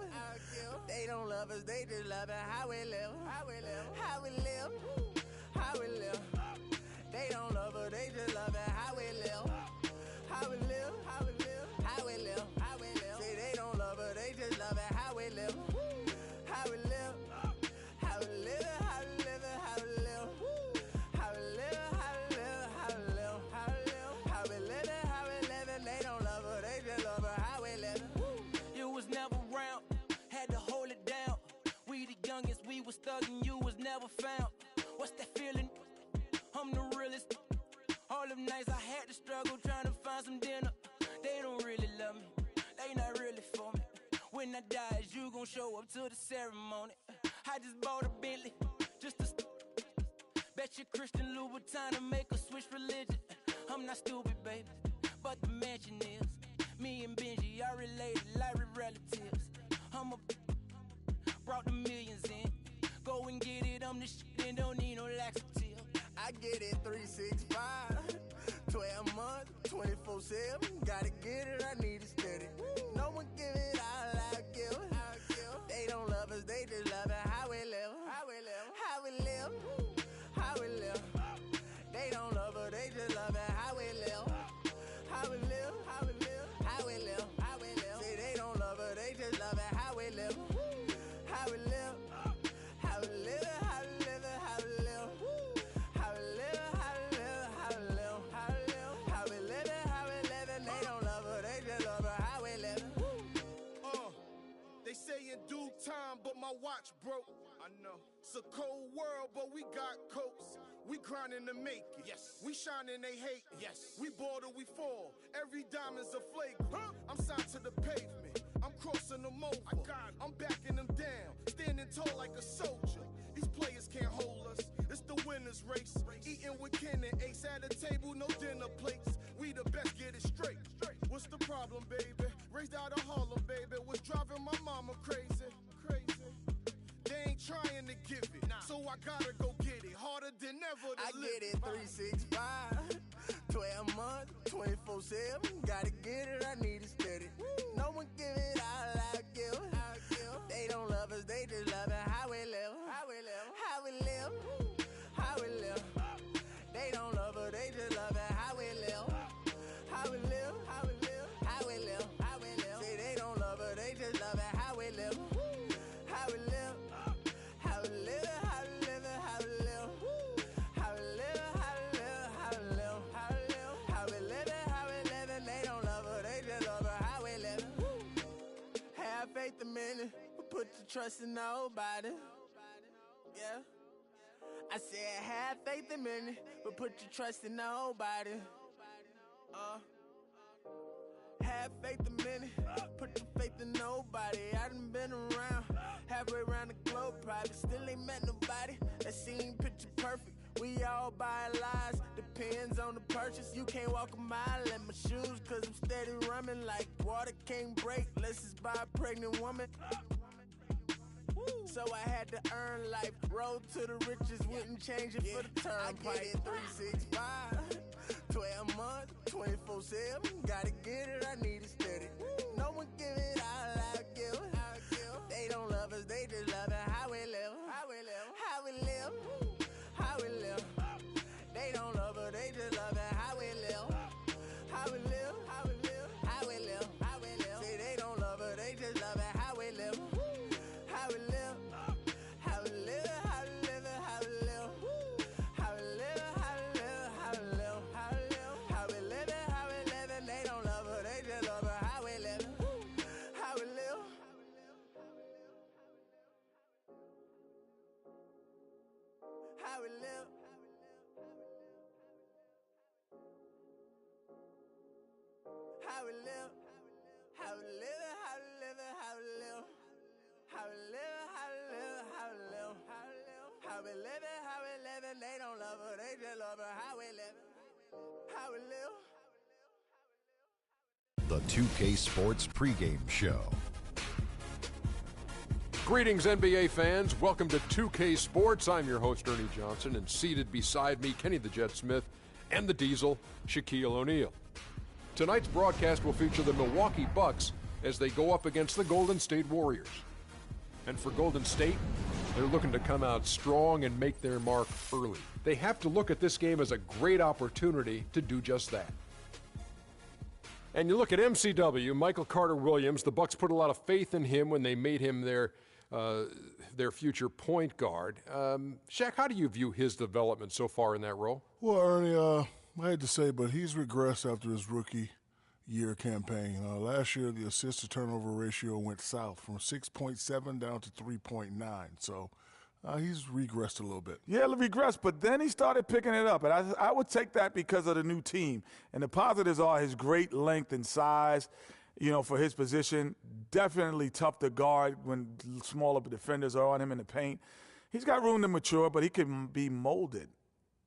They don't love us, they just love it how we live. How we live. How we live. They don't love us, they just love it how we live. How we live. How we live. How we live. How we live. Say they don't love us, they just love it how we live. How we live. How we live. How we live. How we live. We was thugging, you was never found. What's that feeling? I'm the realest. All them nights I had to struggle trying to find some dinner. They don't really love me, they not really for me. When I die, is you gon' show up to the ceremony? I just bought a Bentley, just to bet you Christian Louboutin to make a switch religion. I'm not stupid, baby, but the mansion is. Me and Benji are related like we're relatives. Brought the millions in. Go and get it, I'm the shit and don't need no laxative. I get it 365, 12 months, 24/7. Gotta get it, I need it steady. No one give it all I give. They don't love us, they just love it how we live. How we live, how we live, how we live. They don't love us, they just love it how we live. How we live, how we live, how we live, how we live. See, they don't love us, they just love it how we live. How we live, how we live, how we live, how we live. How we live, how we live, how we live, how we live. How we live it, how we live it. They don't love her, they just love her how we live. They say in due time, but my watch broke. I know. It's a cold world, but we got coats. We grinding to make it. Yes. We shining, they hate. Yes. We ball till we fall. Every diamond's a flagrant. I'm signed to the pavement. I'm crossing them over. I'm backing them down. Standing tall like a soldier. These players can't hold us. It's the winner's race. Eating with Ken and Ace at a table, no dinner plates. We the best, get it straight. What's the problem, baby? Raised out of Harlem, baby. What's driving my mama crazy? They ain't trying to give it, so I gotta go get it. Harder than ever to I live. get it 365, 12 months, 24/7. Gotta get it, I need it steady. No one give it all I give. They don't love us, they just love it how we live. How we live, how we live, how we live. They don't love us, they just love it how we live. How we live, how we live, how we live, how we live. See, they don't love us, they just love it how we live. How we live, how we live, how we live, how we live. How we live, how we live, how we live, how we live. How we live, how we live, and they don't love her, they just love her how we live. Have faith a minute, put your trust in nobody. Yeah. I said have faith a minute, but put your trust in nobody. Have faith a minute, put your faith in nobody. I done been around, halfway around the globe, probably still ain't met nobody that seem picture perfect. We all buy lies, depends on the purchase. You can't walk a mile in my shoes, cause I'm steady running like water can't break. Let's just buy a pregnant woman. So I had to earn life, road to the riches, wouldn't change it for the turnpike. I get it 365, 12 months, 24/7. Gotta get it, I need it steady. No one give it all I give. They don't love us, they just love it how we live. How we live, how we live, how we live. They don't love us, they just love it how we live. How we live, how we live, how we live, how we live. See, they don't love us, they just love it how we live. How we live, how we live, how we live, how we live. How we live, how we live, how we live, how we live. How we live, how we live, and they don't love her, they just love her how we live. How we live. How we live. How we live. How we live, how we live, how we live. How we live, how we live, how we live, how we live. How we live it, how we live it. They don't love her, they just love her how we live it. How we live. The 2K Sports pregame show. Greetings, NBA fans. Welcome to 2K Sports. I'm your host, Ernie Johnson, and seated beside me, Kenny the Jet Smith and the Diesel, Shaquille O'Neal. Tonight's broadcast will feature the Milwaukee Bucks as they go up against the Golden State Warriors. And for Golden State, they're looking to come out strong and make their mark early. They have to look at this game as a great opportunity to do just that. And you look at MCW, Michael Carter Williams, the Bucks put a lot of faith in him when they made him their future point guard. Shaq, how do you view his development so far in that role? Well, Ernie, I hate to say, but he's regressed after his rookie year campaign. Last year, the assist-to-turnover ratio went south from 6.7 down to 3.9. So he's regressed a little bit. Yeah, regressed, but then he started picking it up. And I would take that because of the new team. And the positives are his great length and size. you know, for his position. Definitely tough to guard when smaller defenders are on him in the paint. He's got room to mature, but he can be molded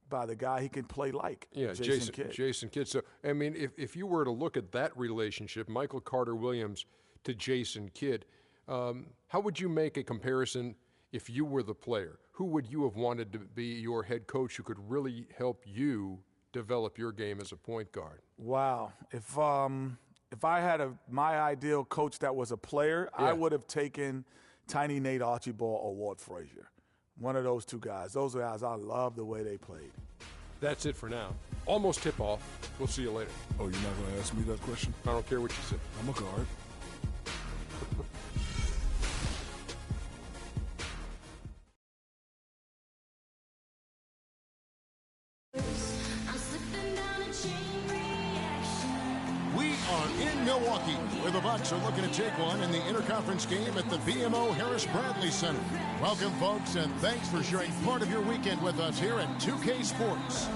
by the guy he can play like. Yeah, Jason Kidd. Jason Kidd. So, I mean, if you were to look at that relationship, Michael Carter-Williams to Jason Kidd, how would you make a comparison if you were the player? Who would you have wanted to be your head coach who could really help you develop your game as a point guard? Wow. If I had my ideal coach that was a player, Yeah. I would have taken Tiny Nate Archibald or Walt Frazier. One of those two guys. Those are guys, I love the way they played. That's it for now. Almost tip-off. We'll see you later. Oh, you're not going to ask me that question? I don't care what you say. I'm a guard. We are in Milwaukee, where the Bucks are looking to take one in the interconference game at the BMO Harris Bradley Center. Welcome, folks, and thanks for sharing part of your weekend with us here at 2K Sports.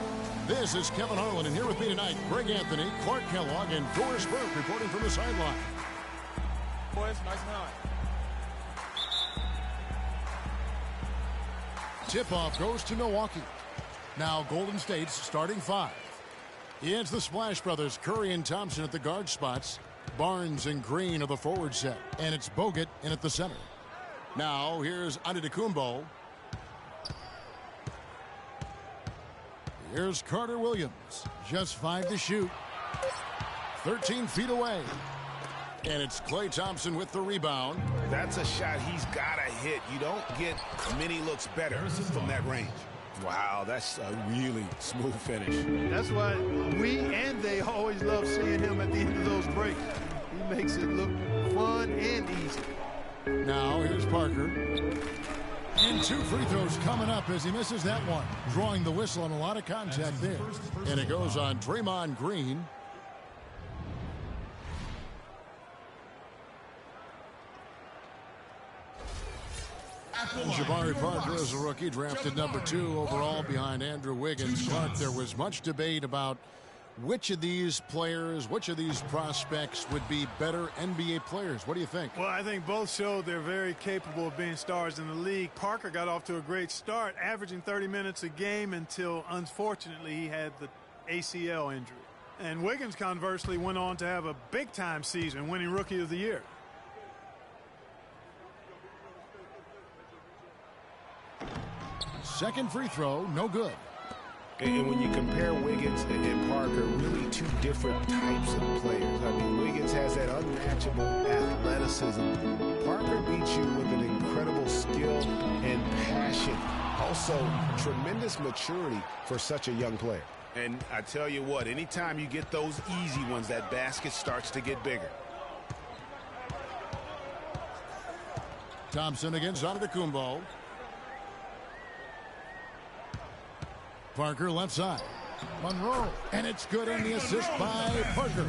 This is Kevin Harlan, and here with me tonight, Greg Anthony, Clark Kellogg, and Doris Burke reporting from the sideline. Boys, nice and high. Tip-off goes to Milwaukee. Now Golden State's starting five. It's the Splash Brothers, Curry and Thompson at the guard spots. Barnes and Green are the forward set. And it's Bogut in at the center. Now here's Antetokounmpo. Here's Carter-Williams. Just 5 to shoot. 13 feet away. And it's Klay Thompson with the rebound. That's a shot he's got to hit. You don't get many looks better from that range. Wow, that's a really smooth finish. That's why we and they always love seeing him at the end of those breaks. He makes it look fun and easy. Now here's Parker. And 2 free throws coming up as he misses that one. Drawing the whistle on a lot of contact there. And it goes on Draymond Green. Jabari Parker is a rookie, drafted number 2 overall behind Andrew Wiggins. Clark, there was much debate about which of these players, which of these prospects would be better NBA players. What do you think? Well, I think both showed they're very capable of being stars in the league. Parker got off to a great start, averaging 30 minutes a game until, unfortunately, he had the ACL injury. And Wiggins, conversely, went on to have a big-time season, winning Rookie of the Year. Second free throw, no good. And when you compare Wiggins and Parker, really 2 different types of players. I mean, Wiggins has that unmatchable athleticism. Parker beats you with an incredible skill and passion. Also, tremendous maturity for such a young player. And I tell you what, anytime you get those easy ones, that basket starts to get bigger. Thompson against Antetokounmpo. Parker left side. Monroe. And it's good in the assist by Parker.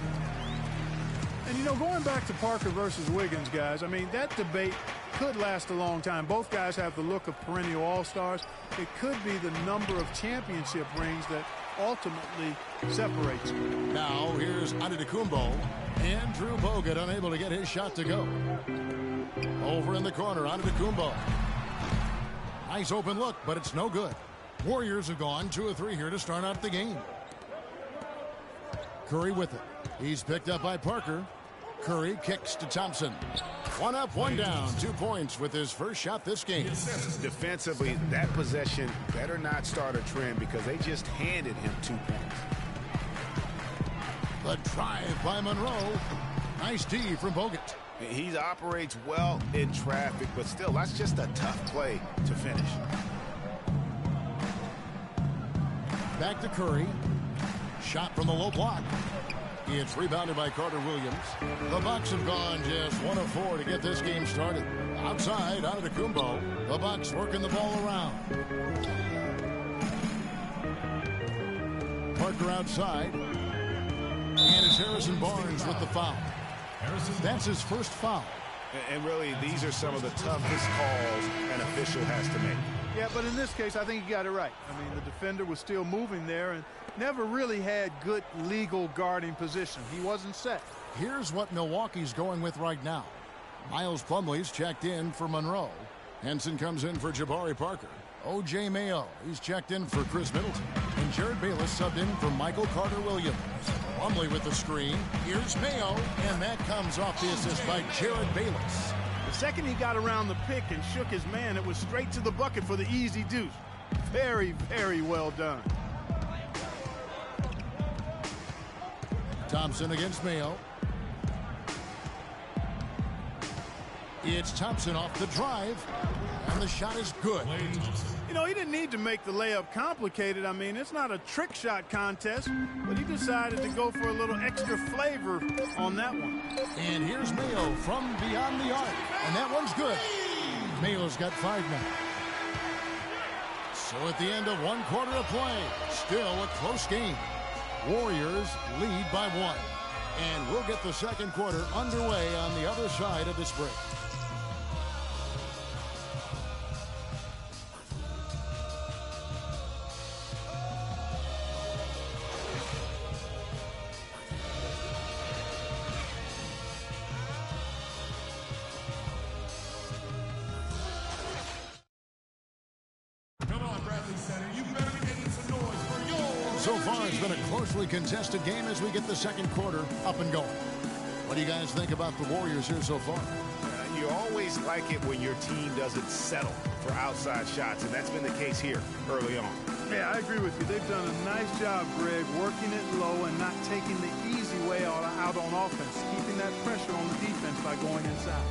And, you know, going back to Parker versus Wiggins, guys, I mean, that debate could last a long time. Both guys have the look of perennial all-stars. It could be the number of championship rings that ultimately separates them. Now here's Antetokounmpo. Andrew Bogut unable to get his shot to go. Over in the corner, Antetokounmpo. Nice open look, but it's no good. Warriors have gone 2 of 3 here to start out the game. Curry with it. He's picked up by Parker. Curry kicks to Thompson. 1 up, 1 down. 2 points with his first shot this game. Defensively, that possession better not start a trend because they just handed him 2 points. The drive by Monroe. Nice D from Bogut. He operates well in traffic, but still, that's just a tough play to finish. Back to Curry. Shot from the low block. It's rebounded by Carter-Williams. The Bucks have gone just 1 of 4 to get this game started. Outside, Antetokounmpo. The Bucks working the ball around. Parker outside. And it's Harrison Barnes with the foul. That's his first foul. And really, these are some of the toughest calls an official has to make. Yeah, but in this case, I think he got it right. I mean, the defender was still moving there, and never really had good legal guarding position. He wasn't set. Here's what Milwaukee's going with right now. Miles Plumlee's checked in for Monroe. Henson comes in for Jabari Parker. O.J. Mayo, he's checked in for Chris Middleton. And Jared Bayless subbed in for Michael Carter-Williams. Plumlee with the screen. Here's Mayo, and that comes off the assist by Jared Bayless. The second he got around the pick and shook his man, it was straight to the bucket for the easy deuce. Very, very well done. Thompson against Mayo. It's Thompson off the drive, and the shot is good. You know, he didn't need to make the layup complicated. I mean, it's not a trick shot contest, but he decided to go for a little extra flavor on that one. And here's Mayo from beyond the arc, and that one's good. Mayo's got 5 now. So at the end of 1 quarter of play, still a close game. Warriors lead by 1. And we'll get the second quarter underway on the other side of this break. So far, it's been a closely contested game as we get the second quarter up and going. What do you guys think about the Warriors here so far? You always like it when your team doesn't settle for outside shots, and that's been the case here early on. Yeah, I agree with you. They've done a nice job, Greg, working it low and not taking the easy way out on offense, keeping that pressure on the defense by going inside.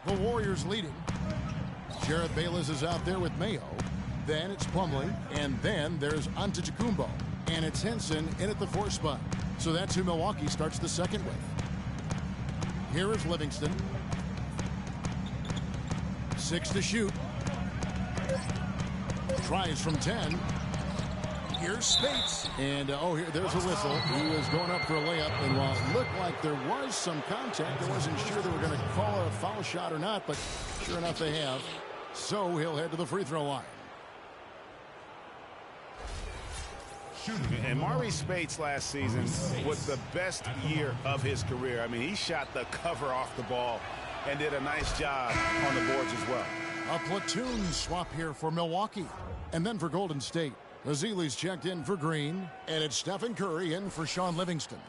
The Warriors leading. Jared Bayless is out there with Mayo. Then it's Plumlee. And then there's Antetokounmpo. And it's Henson in at the 4 spot. So that's who Milwaukee starts the second with. Here is Livingston. 6 to shoot. Tries from 10. Here's Spates. And, there's a whistle. He was going up for a layup. And while it looked like there was some contact, I wasn't sure they were going to call it a foul shot or not, but sure enough they have. So he'll head to the free throw line. And Maurice Spates last season was the best year of his career. I mean, he shot the cover off the ball and did a nice job on the boards as well. A platoon swap here for Milwaukee. And then for Golden State, Ezeli's checked in for Green, and it's Stephen Curry in for Sean Livingston.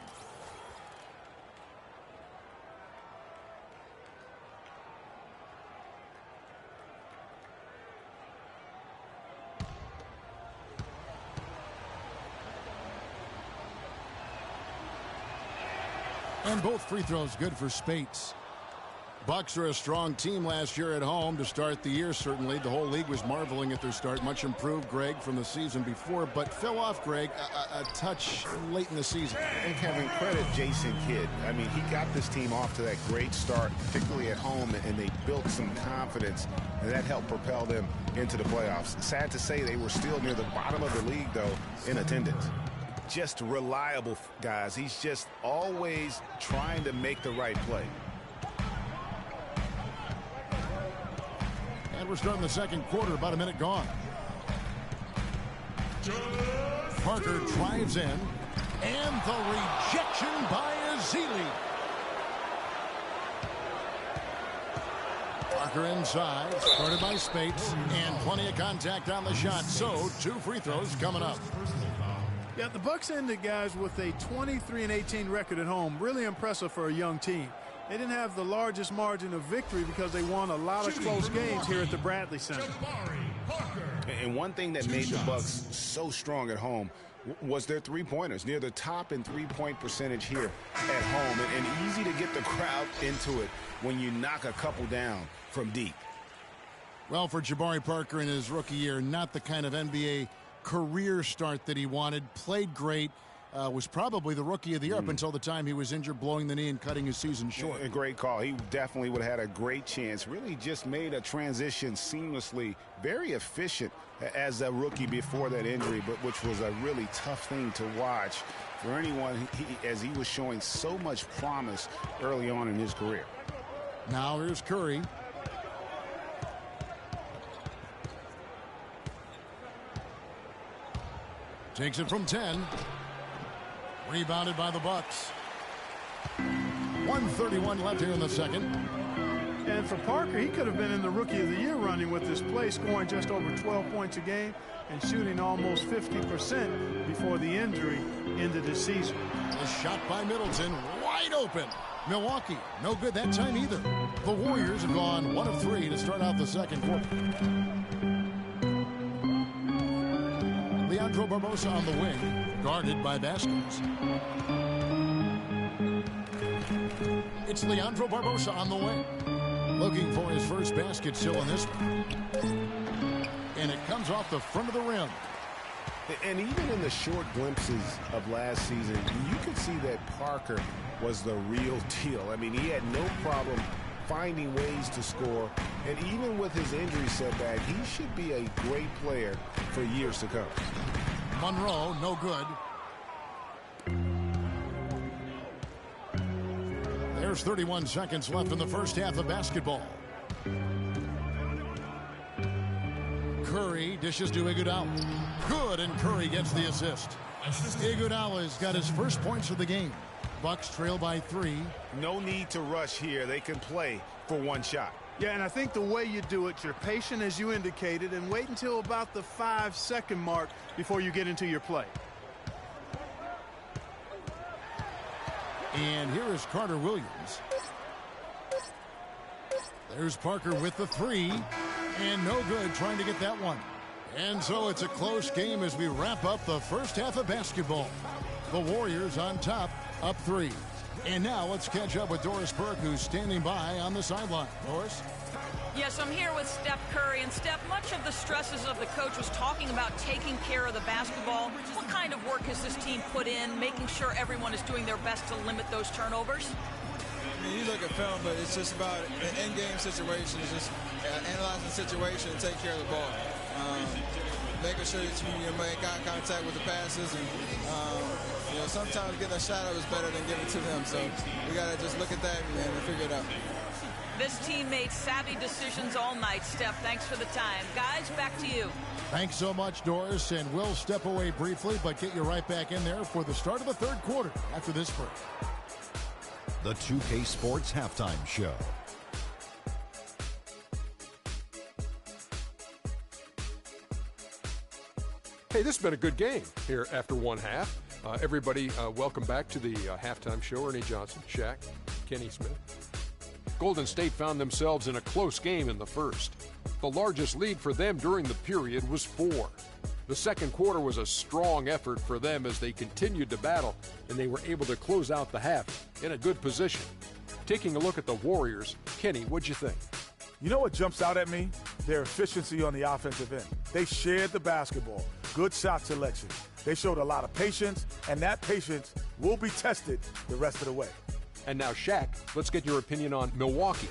And both free throws good for Spates. Bucks are a strong team last year at home to start the year, certainly. The whole league was marveling at their start. Much improved, Greg, from the season before, but fell off, Greg, a touch late in the season. And Kevin, credit Jason Kidd. I mean, he got this team off to that great start, particularly at home, and they built some confidence, and that helped propel them into the playoffs. Sad to say they were still near the bottom of the league, though, in attendance. Just reliable, guys. He's just always trying to make the right play. And we're starting the second quarter, about a minute gone. Parker drives in, and the rejection by Ezeli. Parker inside, started by Spates, and plenty of contact on the shot. So 2 free throws coming up. Yeah, the Bucks ended, guys, with a 23-18 record at home. Really impressive for a young team. They didn't have the largest margin of victory because they won a lot of close games here at the Bradley Center. And one thing that made the Bucks so strong at home was their three-pointers, near the top in three-point percentage here at home. And easy to get the crowd into it when you knock a couple down from deep. Well, for Jabari Parker in his rookie year, not the kind of NBA career start that he wanted. Played great. Was probably the rookie of the year up until the time he was injured, blowing the knee and cutting his season short. A great call. He definitely would have had a great chance. Really just made a transition seamlessly. Very efficient as a rookie before that injury, but which was a really tough thing to watch for anyone as he was showing so much promise early on in his career. Now here's Curry. Takes it from 10. Rebounded by the Bucks. 1:31 left here in the second. And for Parker, he could have been in the Rookie of the Year running with this play, scoring just over 12 points a game and shooting almost 50% before the injury ended his season. A shot by Middleton, wide open. Milwaukee, no good that time either. The Warriors have gone 1 of 3 to start out the second quarter. Leandro Barbosa on the wing, guarded by Vasquez. It's Leandro Barbosa on the wing, looking for his first basket still in this one. And it comes off the front of the rim. And even in the short glimpses of last season, you could see that Parker was the real deal. I mean, he had no problem finding ways to score. And even with his injury setback, he should be a great player for years to come. Monroe, no good. There's 31 seconds left in the first half of basketball. Curry dishes to Iguodala. Good, and Curry gets the assist. Iguodala's got his first points of the game. Bucks trail by 3. No need to rush here. They can play for one shot. Yeah, and I think the way you do it, you're patient as you indicated, and wait until about the 5-second mark before you get into your play. And here is Carter Williams. There's Parker with the 3. And no good trying to get that one. And so it's a close game as we wrap up the first half of basketball. The Warriors on top, up 3. And now let's catch up with Doris Burke, who's standing by on the sideline. Doris? Yes, I'm here with Steph Curry. And Steph, much of the stresses of the coach was talking about taking care of the basketball. What kind of work has this team put in, making sure everyone is doing their best to limit those turnovers? I mean, you look at film, but it's just about an in-game situation. It's just analyzing the situation and take care of the ball. Making sure that you make eye contact with the passes. And, sometimes getting a shot up is better than giving it to them. So we got to just look at that and figure it out. This team made savvy decisions all night, Steph. Thanks for the time. Guys, back to you. Thanks so much, Doris. And we'll step away briefly, but get you right back in there for the start of the third quarter after this break. The 2K Sports Halftime Show. Hey, this has been a good game here after one half. Everybody, welcome back to the halftime show. Ernie Johnson, Shaq, Kenny Smith. Golden State found themselves in a close game in the first. The largest lead for them during the period was 4. The second quarter was a strong effort for them as they continued to battle, and they were able to close out the half in a good position. Taking a look at the Warriors, Kenny, what'd you think? You know what jumps out at me? Their efficiency on the offensive end. They shared the basketball. Good shot selection. They showed a lot of patience, and that patience will be tested the rest of the way. And now, Shaq, let's get your opinion on Milwaukee.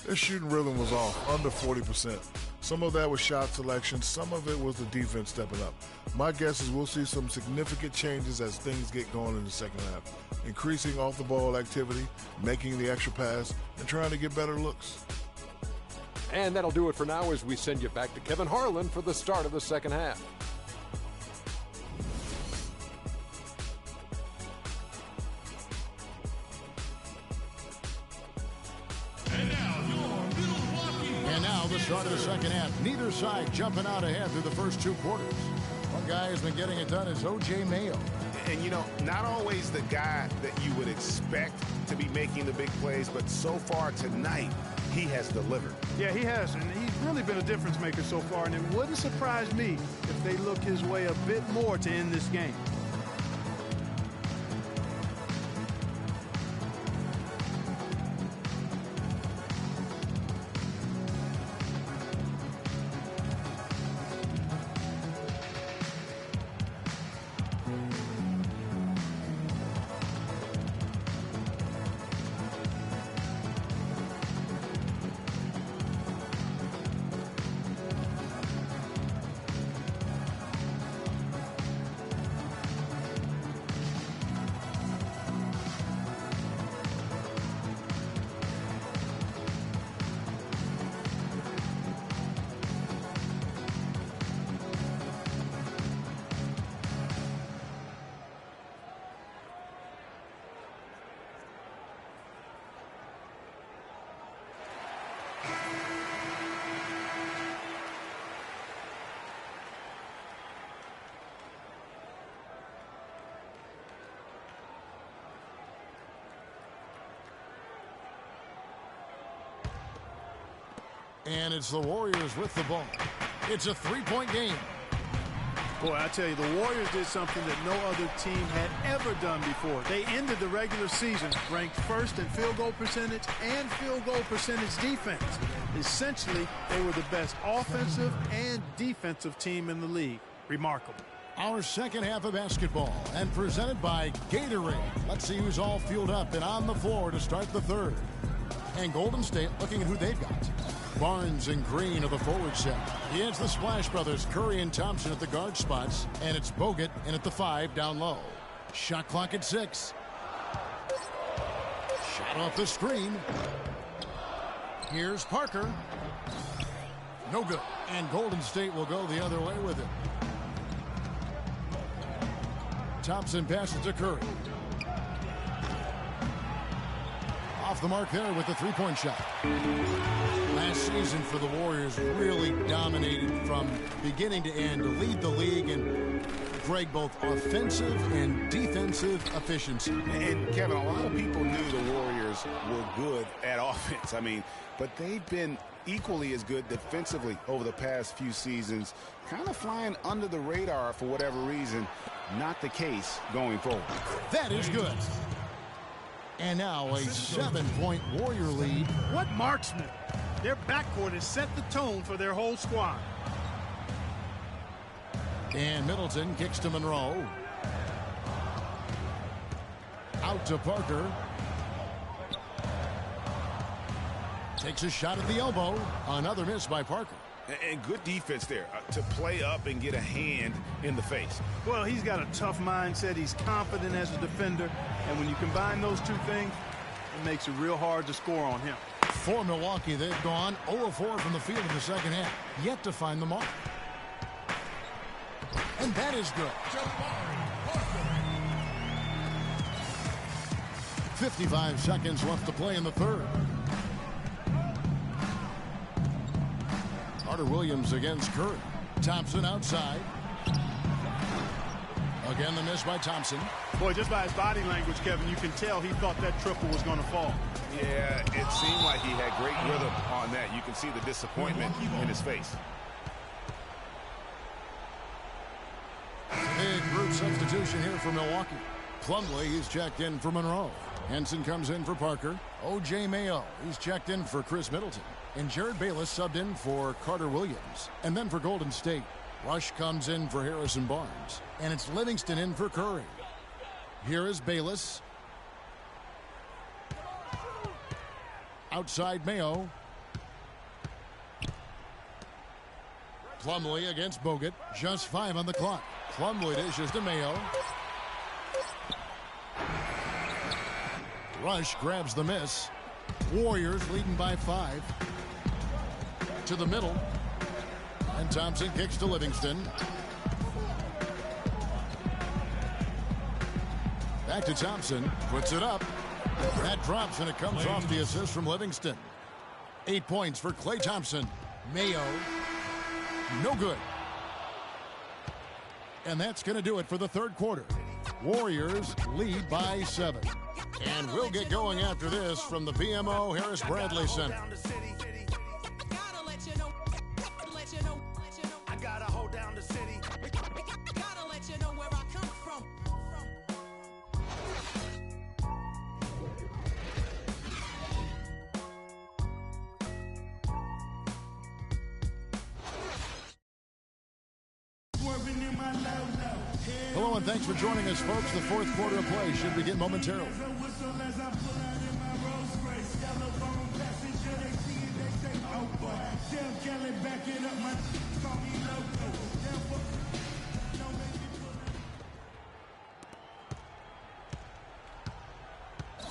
Their shooting rhythm was off, under 40%. Some of that was shot selection. Some of it was the defense stepping up. My guess is we'll see some significant changes as things get going in the second half. Increasing off-the-ball activity, making the extra pass, and trying to get better looks. And that'll do it for now as we send you back to Kevin Harlan for the start of the second half. And now your Milwaukee Now the start of the second half. Neither side jumping out ahead through the first 2 quarters. One guy who's been getting it done is O.J. Mayo. And, you know, not always the guy that you would expect to be making the big plays, but so far tonight, he has delivered. Yeah, he has, and he's really been a difference maker so far, and it wouldn't surprise me if they look his way a bit more to end this game. And it's the Warriors with the ball. It's a 3-point game. Boy, I tell you, the Warriors did something that no other team had ever done before. They ended the regular season ranked first in field goal percentage and field goal percentage defense. Essentially, they were the best offensive and defensive team in the league. Remarkable. Our second half of basketball, and presented by Gatorade. Let's see who's all fueled up and on the floor to start the third. And Golden State looking at who they've got. Barnes and Green of the forward set. It's the Splash Brothers, Curry and Thompson at the guard spots. And it's Bogut in at the 5 down low. Shot clock at 6. Shot off the screen. Here's Parker. No good. And Golden State will go the other way with it. Thompson passes to Curry. Off the mark there with the 3-point shot. Last season for the Warriors really dominated from beginning to end to lead the league in, Greg, both offensive and defensive efficiency. And Kevin, a lot of people knew the Warriors were good at offense. I mean, but they've been equally as good defensively over the past few seasons, kind of flying under the radar for whatever reason. Not the case going forward. That is good. And now a 7-point Warrior lead. What marksman? Their backcourt has set the tone for their whole squad. And Middleton kicks to Monroe. Out to Parker. Takes a shot at the elbow. Another miss by Parker. And good defense there to play up and get a hand in the face. Well, he's got a tough mindset. He's confident as a defender. And when you combine those two things, it makes it real hard to score on him. For Milwaukee, they've gone 0-4 from the field in the second half. Yet to find the mark. And that is good. 55 seconds left to play in the third. Carter Williams against Curry. Thompson outside. Again, the miss by Thompson. Boy, just by his body language, Kevin, you can tell he thought that triple was going to fall. Yeah, it seemed like he had great rhythm on that. You can see the disappointment in his face. Big group substitution here for Milwaukee. Plumlee, he's checked in for Monroe. Henson comes in for Parker. O.J. Mayo, he's checked in for Chris Middleton. And Jared Bayless subbed in for Carter Williams. And then for Golden State, Rush comes in for Harrison Barnes. And it's Livingston in for Curry. Here is Bayless. Outside Mayo. Plumlee against Bogut. Just 5 on the clock. Plumlee dishes to Mayo. Rush grabs the miss. Warriors leading by 5. To the middle. And Thompson kicks to Livingston. Back to Thompson. Puts it up. That drops, and it comes off the assist from Livingston. 8 points for Klay Thompson. Mayo. No good. And that's going to do it for the third quarter. Warriors lead by 7. And we'll get going after this from the BMO Harris Bradley Center. I gotta hold down the city. Gotta let you know where I come from. Hello and thanks for joining us, folks. The fourth quarter of play should begin momentarily.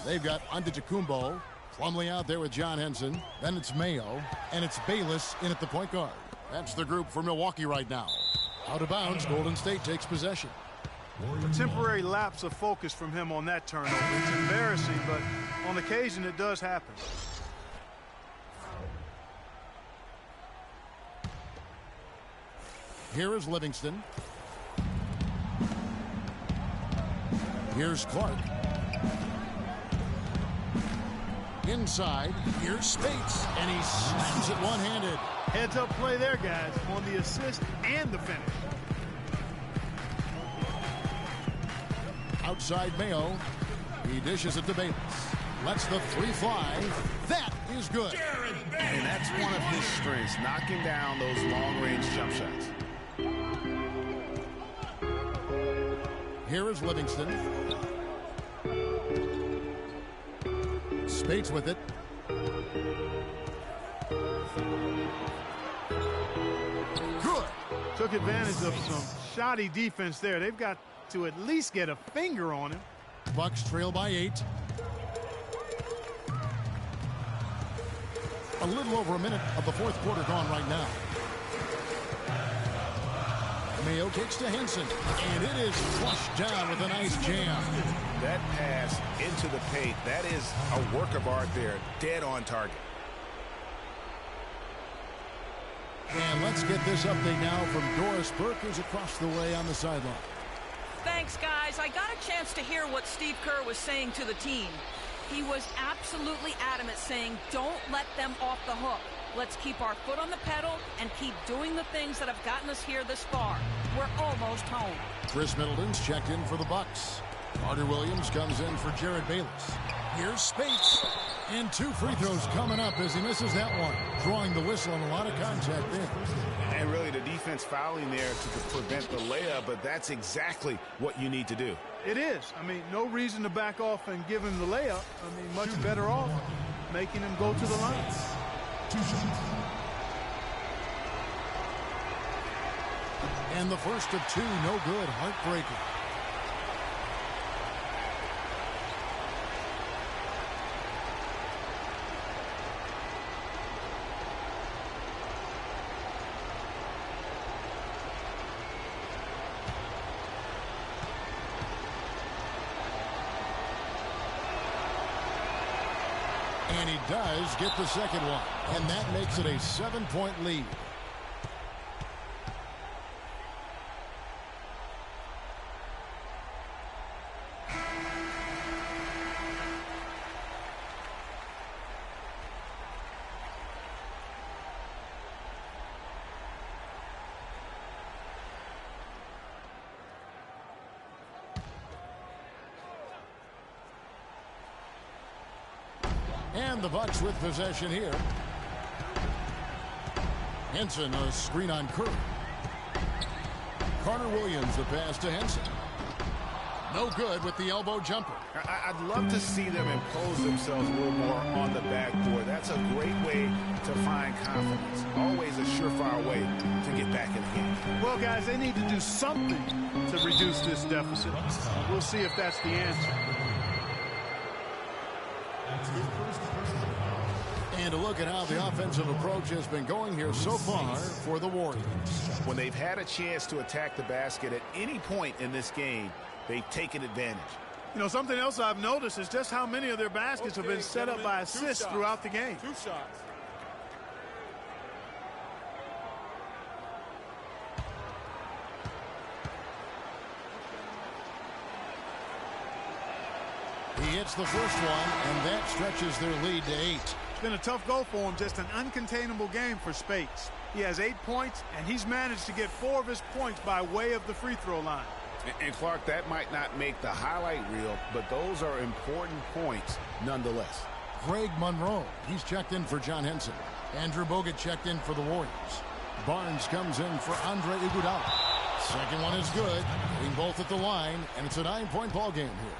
They've got Antetokounmpo, Plumlee out there with John Henson. Then it's Mayo, and it's Bayless in at the point guard. That's the group for Milwaukee right now. Out of bounds, Golden State takes possession. A temporary lapse of focus from him on that turnover. It's embarrassing, but on occasion it does happen. Here is Livingston. Here's Clark. Inside, here's Spates, and he slams it one-handed. Heads-up play there, guys, on the assist and the finish. Outside Mayo. He dishes it to Bayless. Lets the three fly. That is good. And that's one of his strengths, knocking down those long-range jump shots. Here is Livingston. Spates with it. Good. Took advantage of some shoddy defense there. They've got to at least get a finger on him. Bucks trail by 8. A little over a minute of the fourth quarter gone right now. Mayo kicks to Henson, and it is flushed down with a nice jam. That pass into the paint, that is a work of art there, dead on target. And let's get this update now from Doris Burke, who's across the way on the sideline. Thanks, guys. I got a chance to hear what Steve Kerr was saying to the team. He was absolutely adamant, saying, don't let them off the hook. Let's keep our foot on the pedal and keep doing the things that have gotten us here this far. We're almost home. Chris Middleton's checked in for the Bucks. Carter Williams comes in for Jared Bayless. Here's Spates. And 2 free throws coming up as he misses that one. Drawing the whistle and a lot of contact there. And really the defense fouling there to prevent the layup, but that's exactly what you need to do. It is. I mean, no reason to back off and give him the layup. I mean, much better off making him go to the line. 2 shots. And the first of 2, no good. Heartbreaker. And he does get the second one. And that makes it a 7-point lead. And the Bucks with possession here. Henson, a screen on Curry. Carter Williams, the pass to Henson. No good with the elbow jumper. I'd love to see them impose themselves a little more on the backboard. That's a great way to find confidence. Always a surefire way to get back in the game. Well, guys, they need to do something to reduce this deficit. We'll see if that's the answer. And to look at how the offensive approach has been going here so far for the Warriors. When they've had a chance to attack the basket at any point in this game, they've taken advantage. You know, something else I've noticed is just how many of their baskets have been set up by assists throughout the game. 2 shots. hits the first one, and that stretches their lead to 8. It's been a tough goal for him, just an uncontainable game for Speights. He has 8 points, and he's managed to get 4 of his points by way of the free throw line. And Clark, that might not make the highlight reel, but those are important points nonetheless. Greg Monroe, he's checked in for John Henson. Andrew Bogut checked in for the Warriors. Barnes comes in for Andre Iguodala. Second one is good, hitting both at the line, and it's a 9-point ball game here.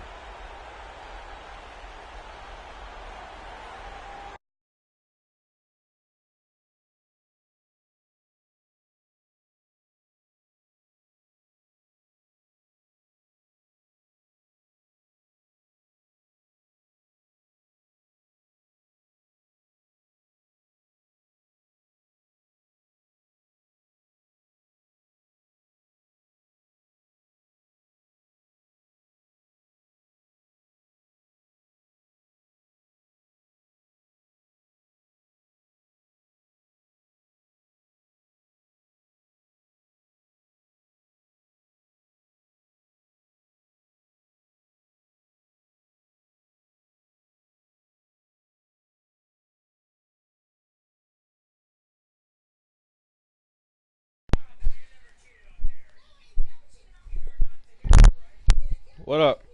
What up?